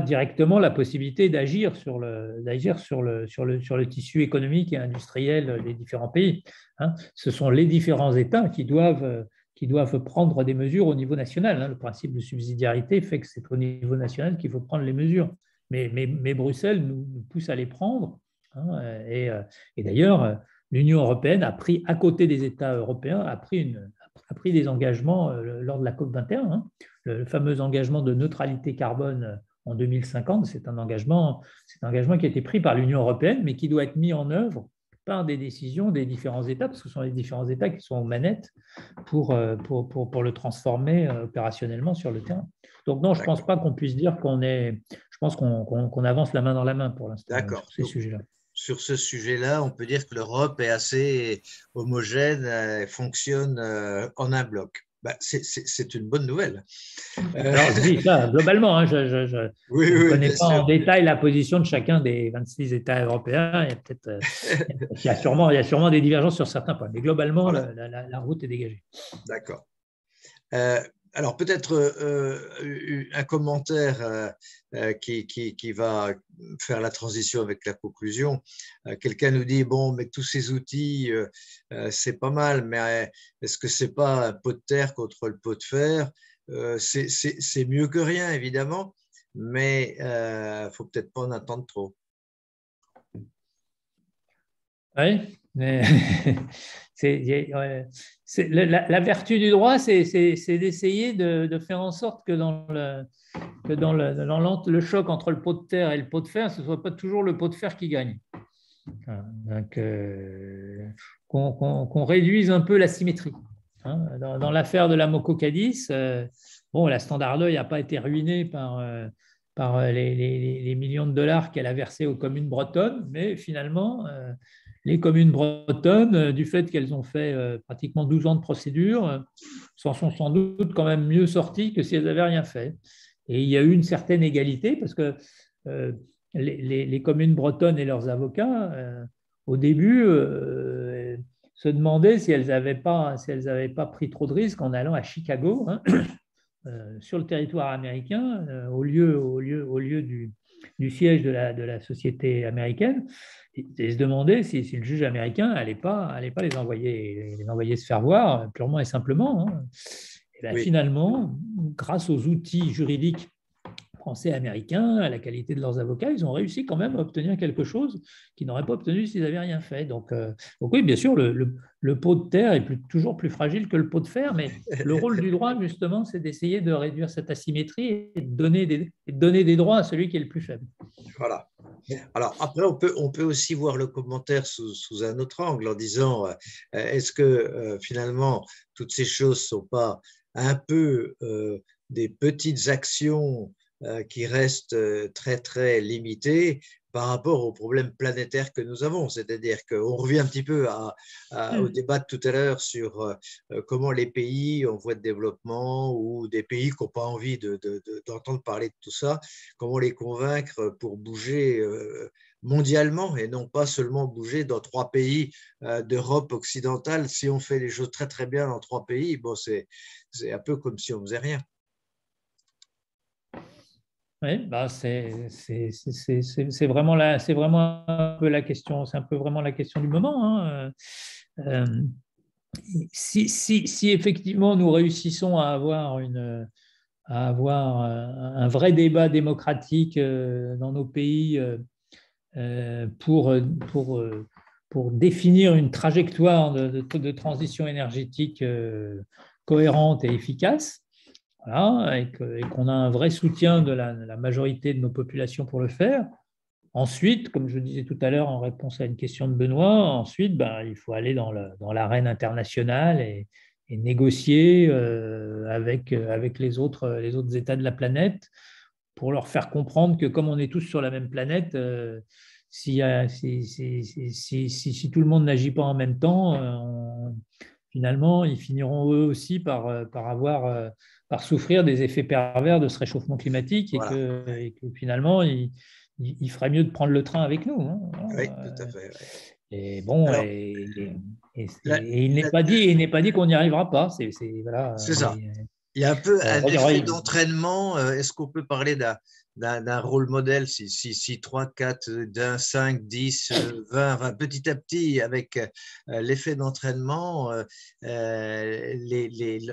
directement la possibilité d'agir sur le tissu économique et industriel des différents pays. Hein. Ce sont les différents États qui doivent prendre des mesures au niveau national. Hein. Le principe de subsidiarité fait que c'est au niveau national qu'il faut prendre les mesures. Mais Bruxelles nous pousse à les prendre. Hein. Et d'ailleurs, l'Union européenne a pris, à côté des États européens, a pris des engagements lors de la COP21. Hein. Le fameux engagement de neutralité carbone en 2050, c'est un engagement qui a été pris par l'Union européenne, mais qui doit être mis en œuvre par des décisions des différents États, parce que ce sont les différents États qui sont aux manettes pour le transformer opérationnellement sur le terrain. Donc non, je ne pense pas qu'on puisse dire je pense qu'on avance la main dans la main pour l'instant sur ces sujets-là. Sur ce sujet-là, on peut dire que l'Europe est assez homogène, fonctionne en un bloc. Ben, c'est une bonne nouvelle. Alors, je dis ça globalement, hein, je ne connais pas en détail la position de chacun des 26 États européens. Il y a sûrement des divergences sur certains points, mais globalement, voilà. la route est dégagée. D'accord. Alors, peut-être un commentaire qui va faire la transition avec la conclusion. Quelqu'un nous dit, bon, mais tous ces outils, c'est pas mal, mais est-ce que c'est pas un pot de terre contre le pot de fer? C'est mieux que rien, évidemment, mais il ne faut peut-être pas en attendre trop. Oui, mais la vertu du droit, c'est d'essayer de faire en sorte que dans le choc entre le pot de terre et le pot de fer, ce ne soit pas toujours le pot de fer qui gagne. Donc, qu'on réduise un peu la symétrie. Hein. Dans l'affaire de la Moco Cadiz, la Standard Oil n'a pas été ruinée par les millions de dollars qu'elle a versés aux communes bretonnes, mais finalement, les communes bretonnes, du fait qu'elles ont fait pratiquement 12 ans de procédure, s'en sont sans doute quand même mieux sorties que si elles n'avaient rien fait. Et il y a eu une certaine égalité parce que les communes bretonnes et leurs avocats, au début, se demandaient si elles n'avaient pas pris trop de risques en allant à Chicago, hein, sur le territoire américain, au lieu du siège de la société américaine, et se demander si le juge américain n'allait pas les envoyer se faire voir purement et simplement. Hein. Et bien, Oui. finalement, grâce aux outils juridiques français et américains, à la qualité de leurs avocats, ils ont réussi quand même à obtenir quelque chose qu'ils n'auraient pas obtenu s'ils n'avaient rien fait. Donc oui, bien sûr, le pot de terre est toujours plus fragile que le pot de fer, mais le rôle du droit, justement, c'est d'essayer de réduire cette asymétrie et de donner des droits à celui qui est le plus faible. Voilà. Alors après, on peut aussi voir le commentaire sous un autre angle en disant est-ce que finalement toutes ces choses ne sont pas un peu des petites actions qui restent très très limitées par rapport aux problèmes planétaires que nous avons. C'est-à-dire qu'on revient un petit peu au débat de tout à l'heure sur comment les pays en voie de développement ou des pays qui n'ont pas envie d'entendre parler de tout ça, comment les convaincre pour bouger mondialement et non pas seulement bouger dans 3 pays d'Europe occidentale. Si on fait les choses très très bien dans 3 pays, bon, c'est un peu comme si on ne faisait rien. Oui, bah c'est vraiment un peu la question, c'est un peu vraiment la question du moment. Hein. Si effectivement nous réussissons à avoir un vrai débat démocratique dans nos pays pour définir une trajectoire de transition énergétique cohérente et efficace, voilà, et qu'on a un vrai soutien de la majorité de nos populations pour le faire. Ensuite, comme je disais tout à l'heure en réponse à une question de Benoît, ensuite, il faut aller dans l'arène internationale et négocier avec les autres États de la planète pour leur faire comprendre que comme on est tous sur la même planète, si tout le monde n'agit pas en même temps, finalement, ils finiront eux aussi par souffrir des effets pervers de ce réchauffement climatique et, Voilà. que finalement, il ferait mieux de prendre le train avec nous. Hein. Oui, tout à fait. Ouais. Et bon, Alors, il n'est pas dit qu'on n'y arrivera pas. Voilà, c'est ça. Il y a un peu un regarde, effet d'entraînement. Est-ce qu'on peut parler d'un rôle modèle si 3, 4, 1, 5, 10, 20, petit à petit, avec l'effet d'entraînement,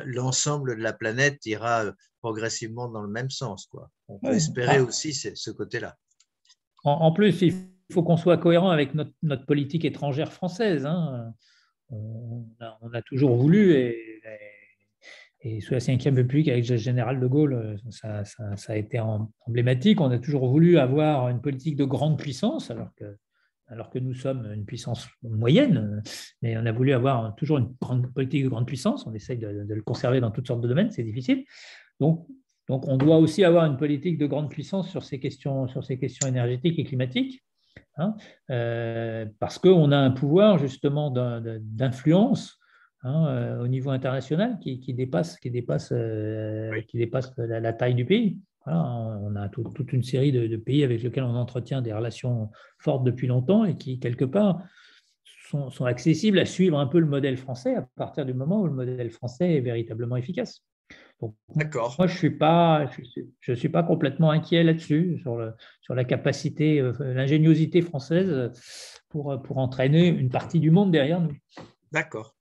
l'ensemble de la planète ira progressivement dans le même sens, quoi. On peut espérer aussi ce côté-là. En plus, il faut qu'on soit cohérent avec notre politique étrangère française. Hein. On a toujours voulu, et sous la Ve République, avec le général de Gaulle, ça a été emblématique. On a toujours voulu avoir une politique de grande puissance, alors que nous sommes une puissance moyenne, mais on a voulu avoir toujours une politique de grande puissance. On essaye de le conserver dans toutes sortes de domaines, c'est difficile. Donc, on doit aussi avoir une politique de grande puissance sur ces questions énergétiques et climatiques, hein, parce qu'on a un pouvoir justement d'influence au niveau international qui dépasse la taille du pays. Voilà, on a toute une série de pays avec lesquels on entretient des relations fortes depuis longtemps et qui, quelque part, sont accessibles à suivre un peu le modèle français à partir du moment où le modèle français est véritablement efficace. Donc, moi, je suis pas complètement inquiet là-dessus, sur la capacité, l'ingéniosité française pour entraîner une partie du monde derrière nous. D'accord.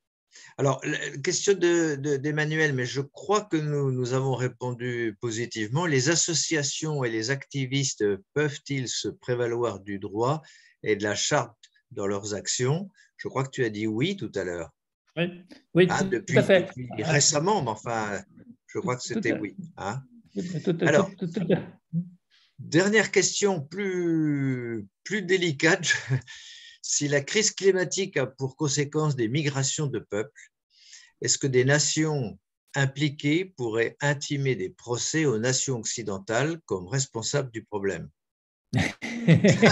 Alors, question d'Emmanuel, mais je crois que nous avons répondu positivement. Les associations et les activistes peuvent-ils se prévaloir du droit et de la charte dans leurs actions? Je crois que tu as dit oui tout à l'heure. Oui, depuis, tout à fait. Depuis récemment, mais enfin, je crois que c'était oui. Hein? Alors, dernière question plus délicate. Si la crise climatique a pour conséquence des migrations de peuples, est-ce que des nations impliquées pourraient intimer des procès aux nations occidentales comme responsables du problème?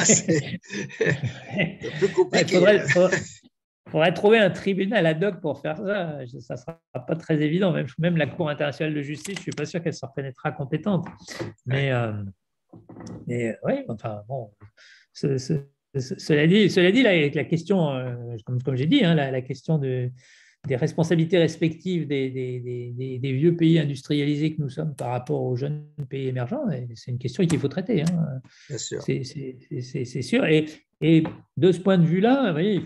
C'est un peu compliqué. Il faudrait trouver un tribunal ad hoc pour faire ça. Ça ne sera pas très évident. Même la Cour internationale de justice, je ne suis pas sûr qu'elle se reconnaîtra compétente. Mais oui, enfin, bon. Cela dit, la question, comme j'ai dit, la question des responsabilités respectives des vieux pays industrialisés que nous sommes par rapport aux jeunes pays émergents, c'est une question qu'il faut traiter. Hein. Bien sûr. C'est sûr. Et de ce point de vue-là, vous voyez,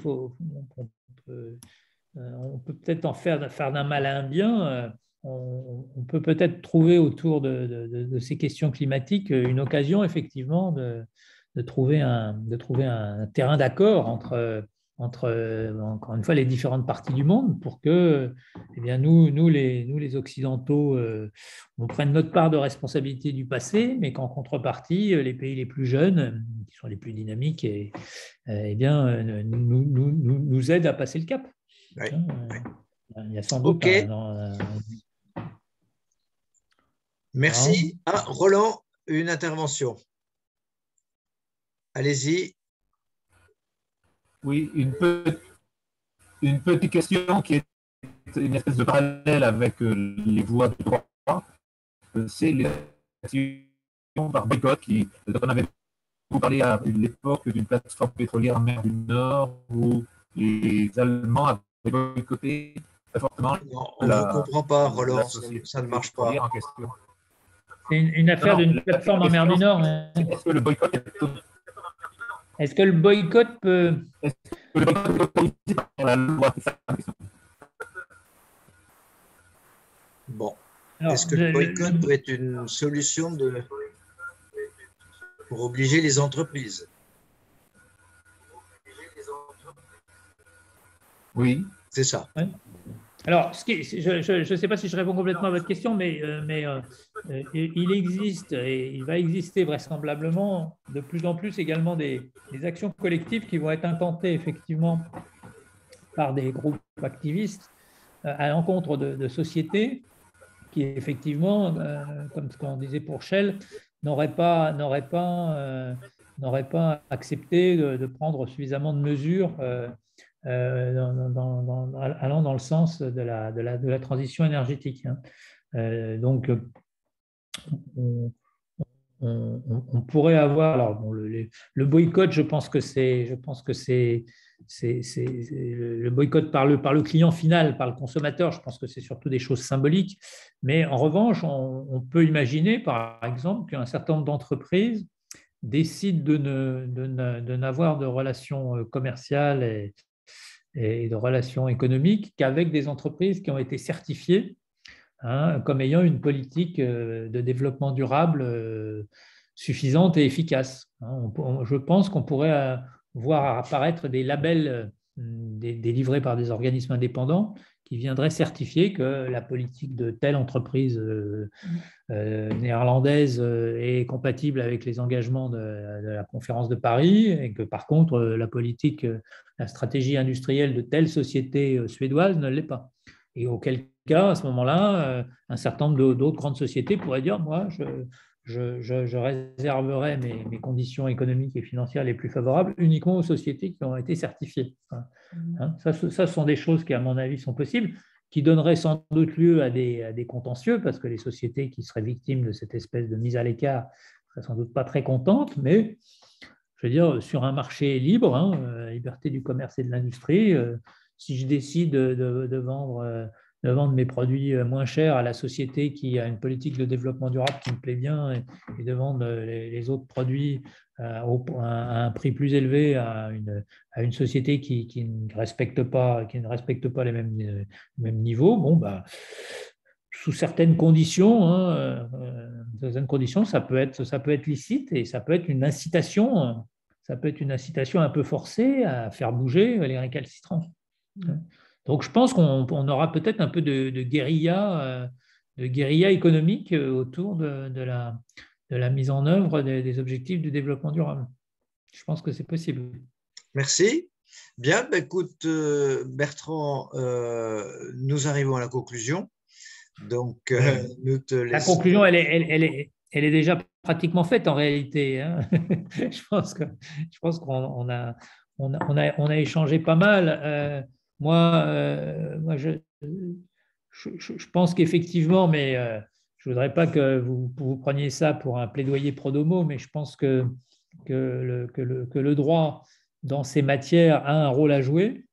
on peut peut-être en faire d'un mal à un bien. on peut peut-être trouver autour de ces questions climatiques une occasion effectivement de trouver un terrain d'accord entre, encore une fois, les différentes parties du monde pour que eh bien, nous les Occidentaux, on prenne notre part de responsabilité du passé, mais qu'en contrepartie, les pays les plus jeunes, qui sont les plus dynamiques, eh bien, nous aident à passer le cap. Oui. Il y a sans doute Merci. Ah, Roland, une intervention. Allez-y. Oui, une petite question qui est une espèce de parallèle avec les voies de droit. C'est les actions par boycott dont on avait beaucoup parlé à l'époque d'une plateforme pétrolière en mer du Nord où les Allemands avaient boycotté très fortement. Non, on ne vous comprend pas, Roland, ça ne marche pas. En question. C'est une affaire d'une plateforme en mer du Nord. Est-ce que le boycott Est-ce que le boycott peut... Est-ce que le boycott est autorisé par la loi? Bon. Est-ce que le boycott peut être une solution pour obliger les entreprises? Oui. C'est ça. Ouais. Alors, je ne sais pas si je réponds complètement à votre question, mais il existe et il va exister vraisemblablement de plus en plus également des actions collectives qui vont être intentées effectivement par des groupes activistes à l'encontre de sociétés qui effectivement, comme ce qu'on disait pour Shell, n'auraient pas accepté de prendre suffisamment de mesures allant dans le sens de la transition énergétique. Donc, on pourrait avoir. Alors, bon, le boycott, je pense que c'est le boycott par le client final, par le consommateur. Je pense que c'est surtout des choses symboliques. Mais en revanche, on peut imaginer, par exemple, qu'un certain nombre d'entreprises décident de n'avoir de relations commerciales et de relations économiques qu'avec des entreprises qui ont été certifiées comme ayant une politique de développement durable suffisante et efficace. Je pense qu'on pourrait voir apparaître des labels délivrés par des organismes indépendants qui viendraient certifier que la politique de telle entreprise néerlandaise est compatible avec les engagements de la conférence de Paris et que par contre la stratégie industrielle de telle société suédoise ne l'est pas. Et auquel cas, à ce moment-là, un certain nombre d'autres grandes sociétés pourraient dire, moi, je réserverai mes conditions économiques et financières les plus favorables uniquement aux sociétés qui ont été certifiées. Ça, ce sont des choses qui, à mon avis, sont possibles, qui donneraient sans doute lieu à des contentieux, parce que les sociétés qui seraient victimes de cette espèce de mise à l'écart ne seraient sans doute pas très contentes, mais je veux dire, sur un marché libre, liberté du commerce et de l'industrie, si je décide de vendre mes produits moins chers à la société qui a une politique de développement durable qui me plaît bien et de vendre les autres produits à un prix plus élevé à une société qui ne respecte pas les mêmes niveaux, bon, bah, sous certaines conditions, ça peut être licite et ça peut être une incitation. Ça peut être une incitation un peu forcée à faire bouger les récalcitrants. Donc, je pense qu'on aura peut-être un peu de guérilla économique autour de la mise en œuvre des objectifs du développement durable. Je pense que c'est possible. Merci. Bien, écoute, Bertrand, nous arrivons à la conclusion. Donc, nous te laissons. La conclusion, elle est déjà pratiquement faite en réalité. Je pense qu'on a échangé pas mal. Moi, je pense qu'effectivement, mais je ne voudrais pas que vous preniez ça pour un plaidoyer pro domo, mais je pense que le droit dans ces matières a un rôle à jouer,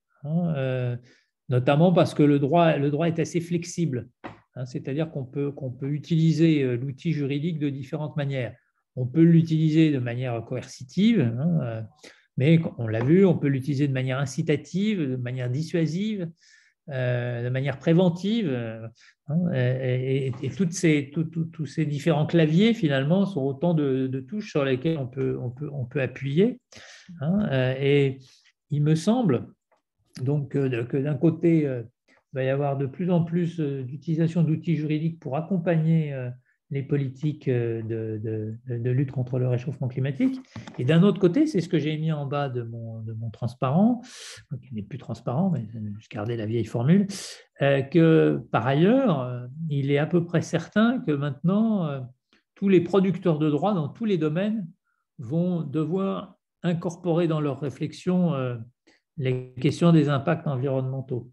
notamment parce que le droit est assez flexible. C'est-à-dire qu'on peut utiliser l'outil juridique de différentes manières. On peut l'utiliser de manière coercitive, mais on l'a vu, on peut l'utiliser de manière incitative, de manière dissuasive. de manière préventive. Et tous ces différents claviers, finalement, sont autant de touches sur lesquelles on peut appuyer. Et il me semble donc que d'un côté, il va y avoir de plus en plus d'utilisation d'outils juridiques pour accompagner les politiques de lutte contre le réchauffement climatique. Et d'un autre côté, c'est ce que j'ai mis en bas de mon transparent, qui n'est plus transparent, mais je gardais la vieille formule, que par ailleurs, il est à peu près certain que maintenant, tous les producteurs de droit dans tous les domaines vont devoir incorporer dans leur réflexion les questions des impacts environnementaux.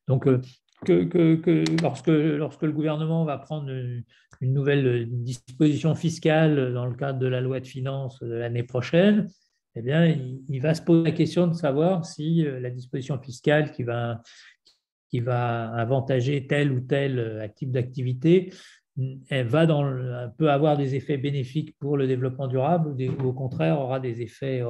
Donc, lorsque le gouvernement va prendre une nouvelle disposition fiscale dans le cadre de la loi de finances de l'année prochaine, eh bien, il va se poser la question de savoir si la disposition fiscale qui va avantager tel ou tel type d'activité elle peut avoir des effets bénéfiques pour le développement durable ou au contraire aura des effets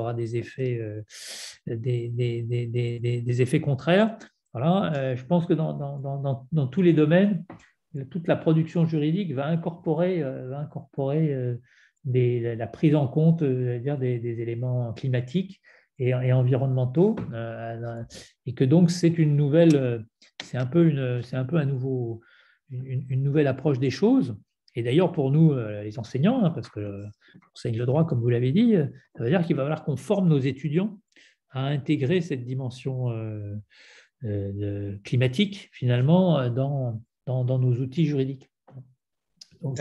contraires. Voilà, je pense que dans tous les domaines, toute la production juridique va incorporer la prise en compte des éléments climatiques et environnementaux, et que donc c'est une nouvelle, c'est un peu un nouveau. Une nouvelle approche des choses. Et d'ailleurs, pour nous, les enseignants, parce que enseigne le droit, comme vous l'avez dit, ça veut dire qu'il va falloir qu'on forme nos étudiants à intégrer cette dimension climatique, finalement, dans nos outils juridiques. Donc,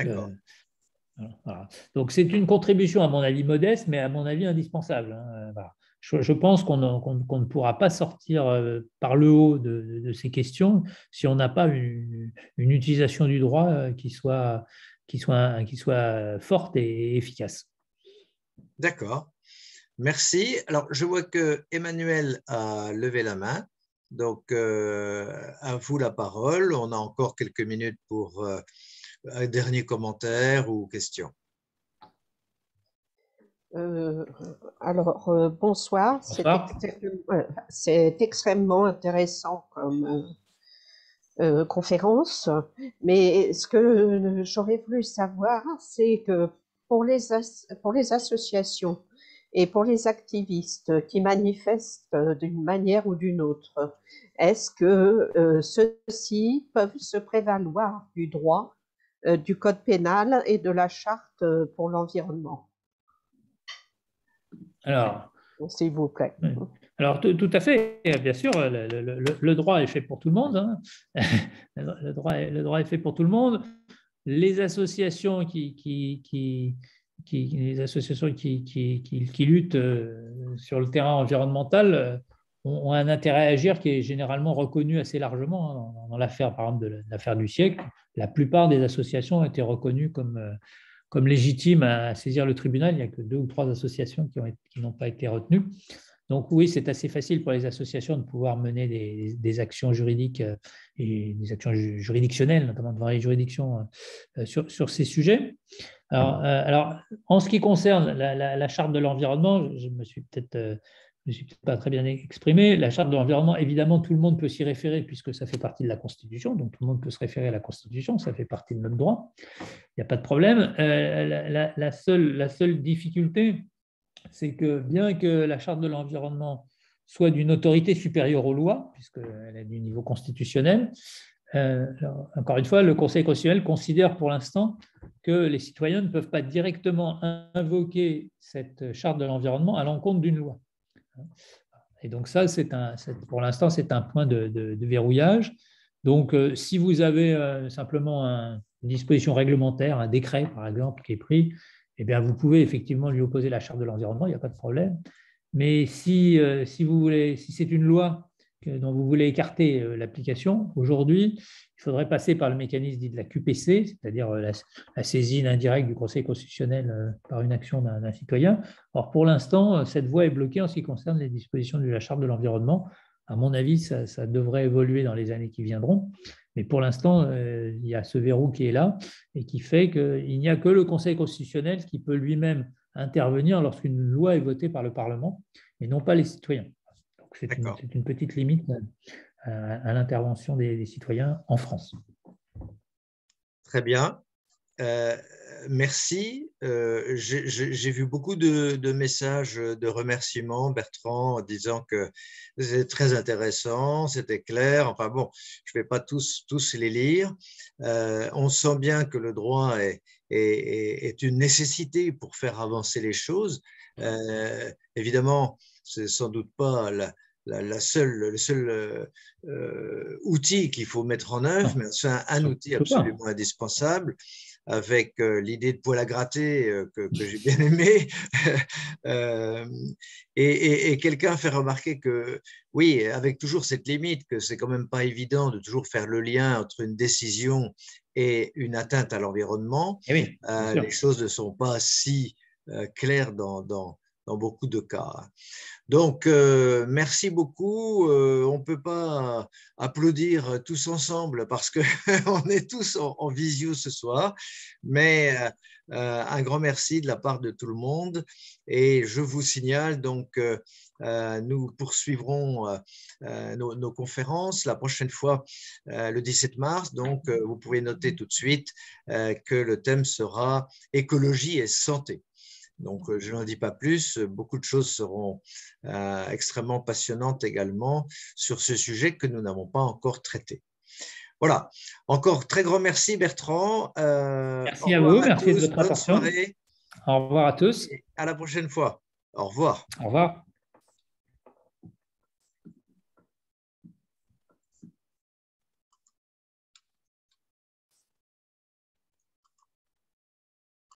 voilà. Donc, c'est une contribution, à mon avis, modeste, mais à mon avis, indispensable. Voilà. Je pense qu'on ne pourra pas sortir par le haut de ces questions si on n'a pas une utilisation du droit qui soit forte et efficace. D'accord. Merci. Alors, je vois que Emmanuel a levé la main. Donc, à vous la parole. On a encore quelques minutes pour un dernier commentaire ou question. Bonsoir. C'est extrêmement intéressant comme conférence, mais ce que j'aurais voulu savoir, c'est que pour les associations et pour les activistes qui manifestent d'une manière ou d'une autre, est-ce que ceux-ci peuvent se prévaloir du droit, du code pénal et de la charte pour l'environnement? Alors, s'il vous plaît. Alors, tout à fait, bien sûr, le droit est fait pour tout le monde. Le droit est fait pour tout le monde. Les associations qui luttent sur le terrain environnemental ont un intérêt à agir qui est généralement reconnu assez largement. Dans l'affaire, par exemple, de l'affaire du siècle, la plupart des associations ont été reconnues comme légitimes à saisir le tribunal. Il n'y a que 2 ou 3 associations qui n'ont pas été retenues. Donc oui, c'est assez facile pour les associations de pouvoir mener des actions juridiques et des actions juridictionnelles, notamment devant les juridictions, sur ces sujets. Alors, en ce qui concerne la charte de l'environnement, je me suis peut-être pas très bien exprimé. La charte de l'environnement, évidemment, tout le monde peut s'y référer puisque ça fait partie de la Constitution, donc tout le monde peut se référer à la Constitution, ça fait partie de notre droit, il n'y a pas de problème. La seule difficulté, c'est que bien que la charte de l'environnement soit d'une autorité supérieure aux lois, puisqu'elle est du niveau constitutionnel, encore une fois, le Conseil constitutionnel considère pour l'instant que les citoyens ne peuvent pas directement invoquer cette charte de l'environnement à l'encontre d'une loi. Et donc ça, pour l'instant, c'est un point de verrouillage. Donc, si vous avez simplement une disposition réglementaire, un décret, par exemple, qui est pris, eh bien, vous pouvez effectivement lui opposer la charte de l'environnement, il n'y a pas de problème. Mais si c'est une loi dont vous voulez écarter l'application, aujourd'hui, il faudrait passer par le mécanisme dit de la QPC, c'est-à-dire la saisine indirecte du Conseil constitutionnel par une action d'un citoyen. Or, pour l'instant, cette voie est bloquée en ce qui concerne les dispositions de la charte de l'environnement. À mon avis, ça devrait évoluer dans les années qui viendront. Mais pour l'instant, il y a ce verrou qui est là et qui fait qu'il n'y a que le Conseil constitutionnel qui peut lui-même intervenir lorsqu'une loi est votée par le Parlement, mais non pas les citoyens. C'est D'accord. une petite limite à l'intervention des citoyens en France. Très bien. Merci. J'ai vu beaucoup de messages de remerciements, Bertrand, en disant que c'était très intéressant, c'était clair. Enfin bon, je ne vais pas tous les lire. On sent bien que le droit est une nécessité pour faire avancer les choses. Évidemment, c'est sans doute pas le seul outil qu'il faut mettre en œuvre, mais c'est un outil absolument indispensable, avec l'idée de poêle à gratter que j'ai bien aimé. Et quelqu'un fait remarquer que, oui, avec toujours cette limite, que c'est quand même pas évident de toujours faire le lien entre une décision et une atteinte à l'environnement. Oui, les choses ne sont pas si claires dans beaucoup de cas. Donc, merci beaucoup. On ne peut pas applaudir tous ensemble parce qu'on est tous en visio ce soir, mais un grand merci de la part de tout le monde. Et je vous signale donc, nous poursuivrons nos conférences la prochaine fois, le 17 mars. Donc, vous pouvez noter tout de suite que le thème sera écologie et santé. Donc, je n'en dis pas plus. Beaucoup de choses seront extrêmement passionnantes également sur ce sujet que nous n'avons pas encore traité. Voilà. Encore très grand merci, Bertrand. Merci à vous. Merci de votre attention. Bonne soirée. Au revoir à tous. Et à la prochaine fois. Au revoir. Au revoir.